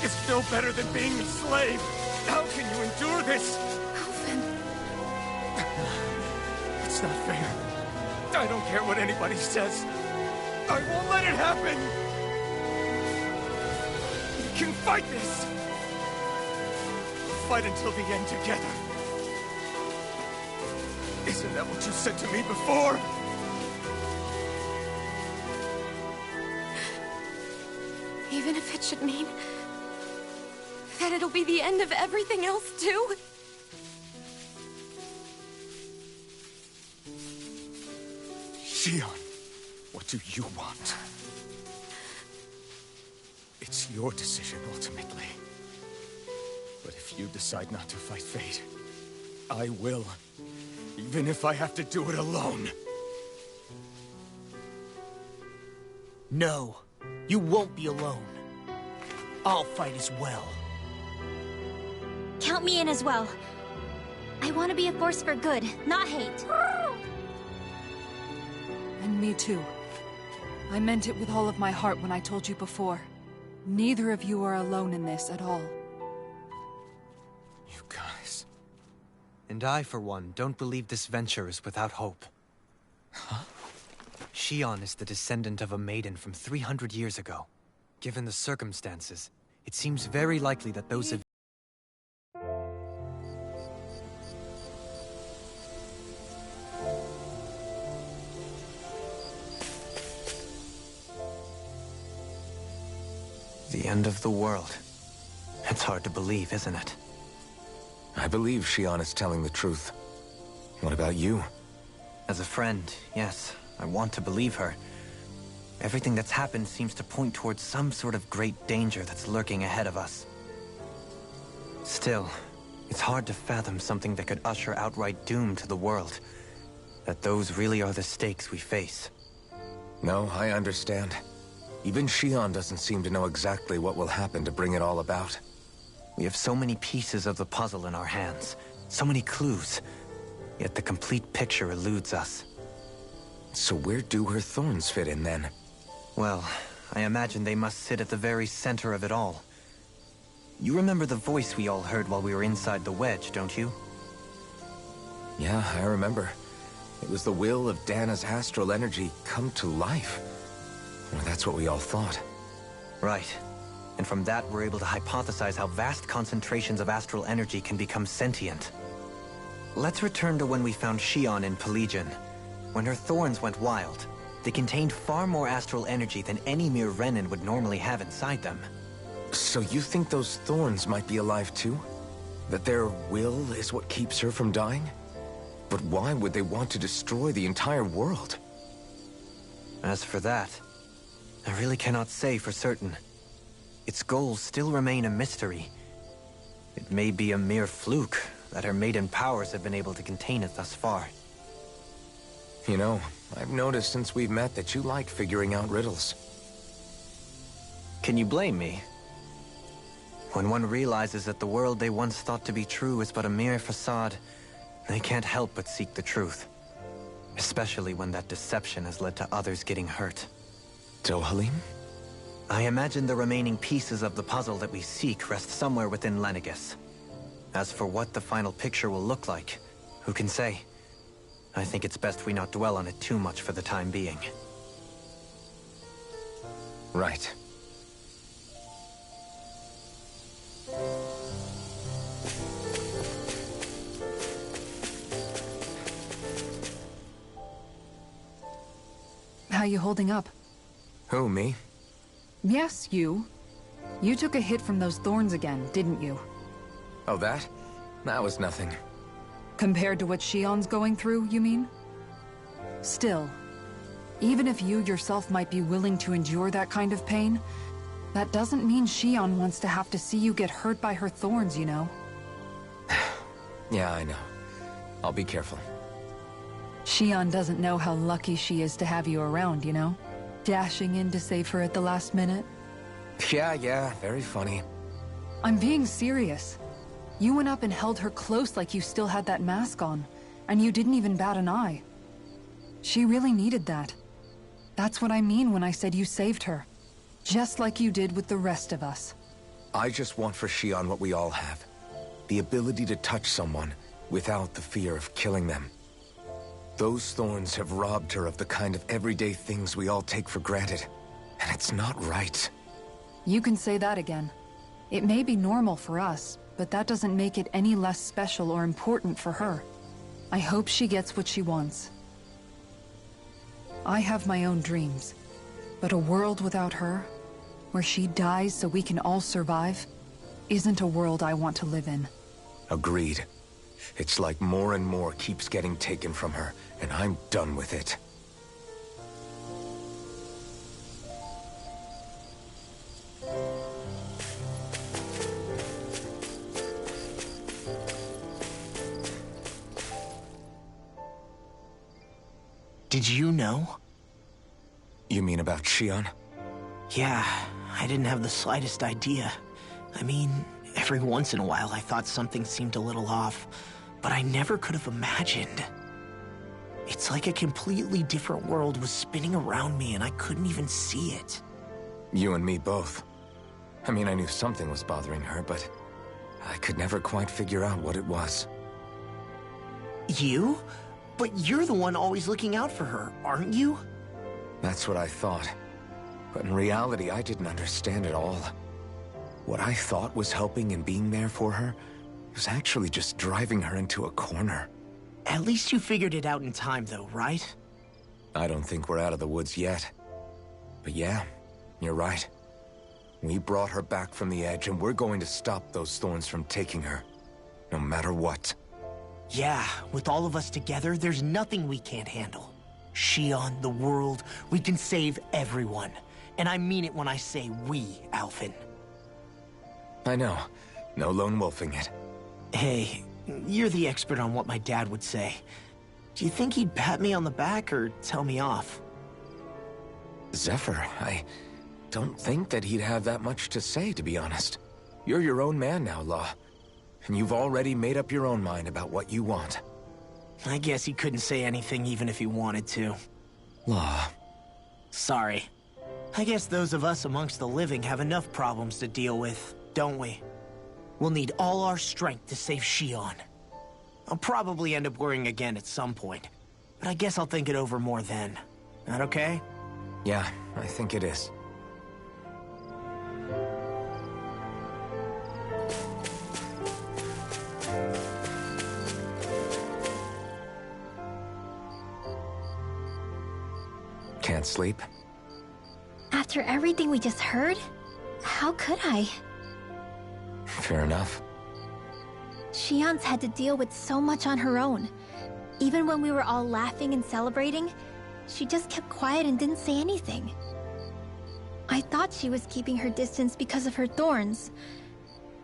is no better than being a slave. How can you endure this? Elfin. It's not fair. I don't care what anybody says. I won't let it happen. We can fight this. We'll fight until the end together. Isn't that what you said to me before? Even if it should mean that it'll be the end of everything else, too? Shion, what do you want? It's your decision, ultimately. But if you decide not to fight fate, I will. Even if I have to do it alone. No, you won't be alone. I'll fight as well. Count me in as well. I want to be a force for good, not hate. And me too. I meant it with all of my heart when I told you before. Neither of you are alone in this at all. You guys... And I, for one, don't believe this venture is without hope. Huh? Shion is the descendant of a maiden from 300 years ago. Given the circumstances, it seems very likely that those events... The end of the world. It's hard to believe, isn't it? I believe Shion is telling the truth. What about you? As a friend, yes, I want to believe her. Everything that's happened seems to point towards some sort of great danger that's lurking ahead of us. Still, it's hard to fathom something that could usher outright doom to the world. That those really are the stakes we face. No, I understand. Even Shion doesn't seem to know exactly what will happen to bring it all about. We have so many pieces of the puzzle in our hands, so many clues, yet the complete picture eludes us. So where do her thorns fit in, then? Well, I imagine they must sit at the very center of it all. You remember the voice we all heard while we were inside the wedge, don't you? Yeah, I remember. It was the will of Dana's astral energy come to life. Well, that's what we all thought. Right. And from that, we're able to hypothesize how vast concentrations of astral energy can become sentient. Let's return to when we found Shion in Pelagian. When her thorns went wild, they contained far more astral energy than any mere Renin would normally have inside them. So you think those thorns might be alive too? That their will is what keeps her from dying? But why would they want to destroy the entire world? As for that, I really cannot say for certain. Its goals still remain a mystery. It may be a mere fluke that her maiden powers have been able to contain it thus far. You know, I've noticed since we've met that you like figuring out riddles. Can you blame me? When one realizes that the world they once thought to be true is but a mere facade, they can't help but seek the truth. Especially when that deception has led to others getting hurt. Dohalim? I imagine the remaining pieces of the puzzle that we seek rest somewhere within Lenegis. As for what the final picture will look like, who can say? I think it's best we not dwell on it too much for the time being. Right. How you holding up? Who, me? Yes, you. You took a hit from those thorns again, didn't you? Oh, that? That was nothing. Compared to what Shion's going through, you mean? Still, even if you yourself might be willing to endure that kind of pain, that doesn't mean Shion wants to have to see you get hurt by her thorns, you know? Yeah, I know. I'll be careful. Shion doesn't know how lucky she is to have you around, you know? Dashing in to save her at the last minute. Yeah, very funny. I'm being serious. You went up and held her close like you still had that mask on, and you didn't even bat an eye. She really needed that. That's what I mean when I said you saved her. Just like you did with the rest of us. I just want for Shion what we all have. The ability to touch someone without the fear of killing them. Those thorns have robbed her of the kind of everyday things we all take for granted. And it's not right. You can say that again. It may be normal for us, but that doesn't make it any less special or important for her. I hope she gets what she wants. I have my own dreams, but a world without her, where she dies so we can all survive, isn't a world I want to live in. Agreed. It's like more and more keeps getting taken from her, and I'm done with it. Did you know? You mean about Shion? Yeah, I didn't have the slightest idea. I mean, every once in a while I thought something seemed a little off, but I never could have imagined. It's like a completely different world was spinning around me and I couldn't even see it. You and me both. I mean, I knew something was bothering her, but I could never quite figure out what it was. You? But you're the one always looking out for her, aren't you? That's what I thought. But in reality, I didn't understand it all. What I thought was helping and being there for her was actually just driving her into a corner. At least you figured it out in time, though, right? I don't think we're out of the woods yet. But yeah, you're right. We brought her back from the edge, and we're going to stop those thorns from taking her. No matter what. Yeah, with all of us together, there's nothing we can't handle. Shion, the world, we can save everyone. And I mean it when I say we, Alphen. I know. No lone wolfing it. Hey, you're the expert on what my dad would say. Do you think he'd pat me on the back or tell me off? Zephyr, I don't think that he'd have that much to say, to be honest. You're your own man now, Law. And you've already made up your own mind about what you want. I guess he couldn't say anything even if he wanted to. Law. Sorry. I guess those of us amongst the living have enough problems to deal with, don't we? We'll need all our strength to save Shion. I'll probably end up worrying again at some point, but I guess I'll think it over more then. That okay? Yeah, I think it is. Can't sleep? After everything we just heard, how could I? Fair enough. Shion's had to deal with so much on her own. Even when we were all laughing and celebrating, she just kept quiet and didn't say anything. I thought she was keeping her distance because of her thorns.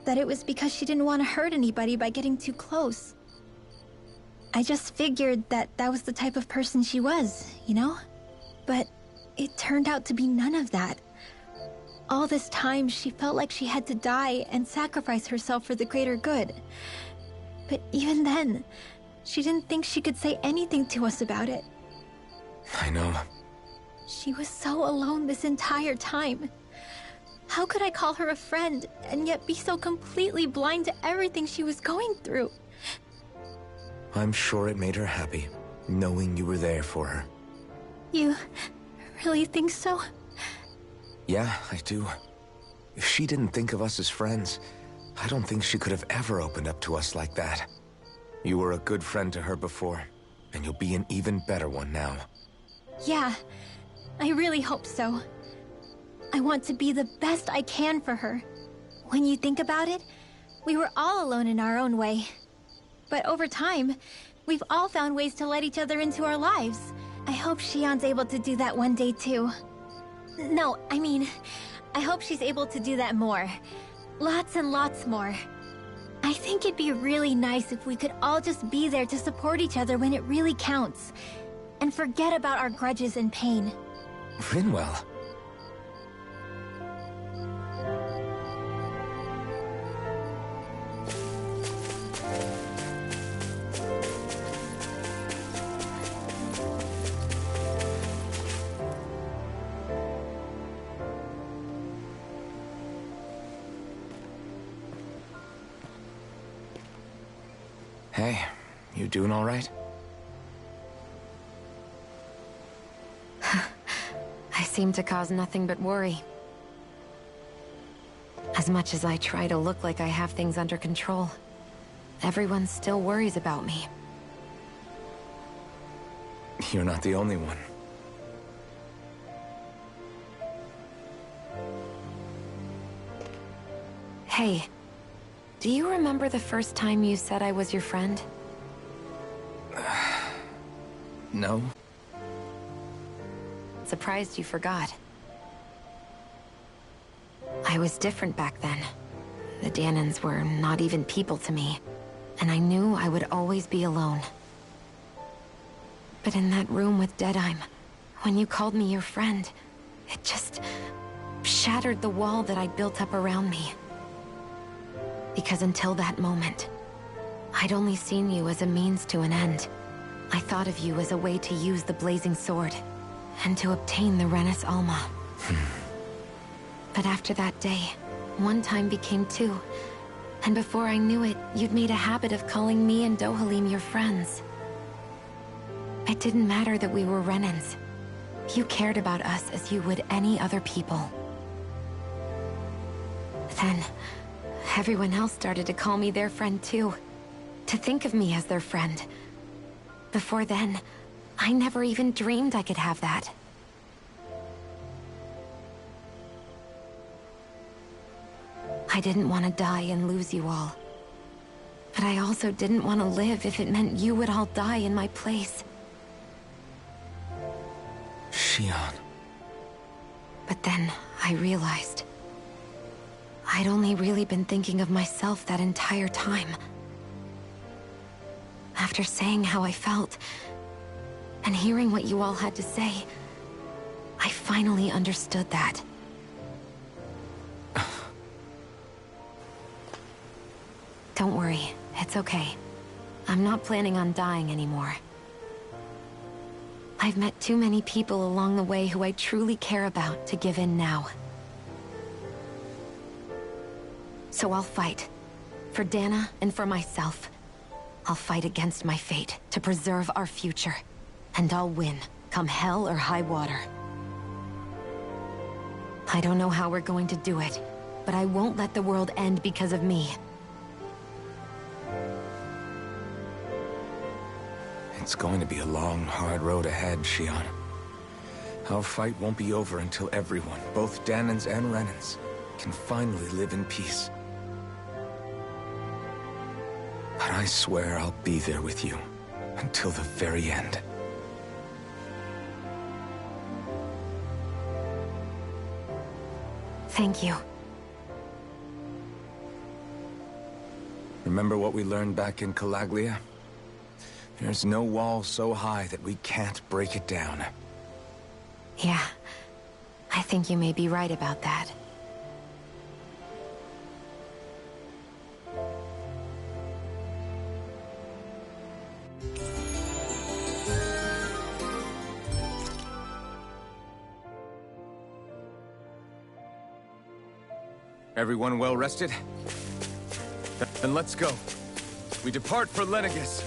That it was because she didn't want to hurt anybody by getting too close. I just figured that that was the type of person she was, you know? But it turned out to be none of that. All this time, she felt like she had to die and sacrifice herself for the greater good. But even then, she didn't think she could say anything to us about it. I know. She was so alone this entire time. How could I call her a friend and yet be so completely blind to everything she was going through? I'm sure it made her happy, knowing you were there for her. You really think so? Yeah, I do. If she didn't think of us as friends, I don't think she could have ever opened up to us like that. You were a good friend to her before, and you'll be an even better one now. Yeah, I really hope so. I want to be the best I can for her. When you think about it, we were all alone in our own way. But over time, we've all found ways to let each other into our lives. I hope Shion's able to do that one day too. No, I mean, I hope she's able to do that more. Lots and lots more. I think it'd be really nice if we could all just be there to support each other when it really counts. And forget about our grudges and pain. Rinwell. Hey, you doing all right? I seem to cause nothing but worry. As much as I try to look like I have things under control, everyone still worries about me. You're not the only one. Hey, do you remember the first time you said I was your friend? No? Surprised you forgot. I was different back then. The Danans were not even people to me, and I knew I would always be alone. But in that room with Deadheim, when you called me your friend, it just shattered the wall that I'd built up around me. Because until that moment, I'd only seen you as a means to an end. I thought of you as a way to use the blazing sword, and to obtain the Renis Alma. But after that day, one time became two, and before I knew it, you'd made a habit of calling me and Dohalim your friends. It didn't matter that we were Renins. You cared about us as you would any other people. Then, everyone else started to call me their friend too. To think of me as their friend. Before then, I never even dreamed I could have that. I didn't want to die and lose you all. But I also didn't want to live if it meant you would all die in my place. Shion. But then, I realized I'd only really been thinking of myself that entire time. After saying how I felt, and hearing what you all had to say, I finally understood that. Don't worry, it's okay. I'm not planning on dying anymore. I've met too many people along the way who I truly care about to give in now. So I'll fight. For Dana and for myself. I'll fight against my fate to preserve our future. And I'll win, come hell or high water. I don't know how we're going to do it, but I won't let the world end because of me. It's going to be a long, hard road ahead, Shion. Our fight won't be over until everyone, both Danans and Renins, can finally live in peace. But I swear I'll be there with you until the very end. Thank you. Remember what we learned back in Calaglia? There's no wall so high that we can't break it down. Yeah, I think you may be right about that. Everyone well rested? Then let's go. We depart for Lenegis.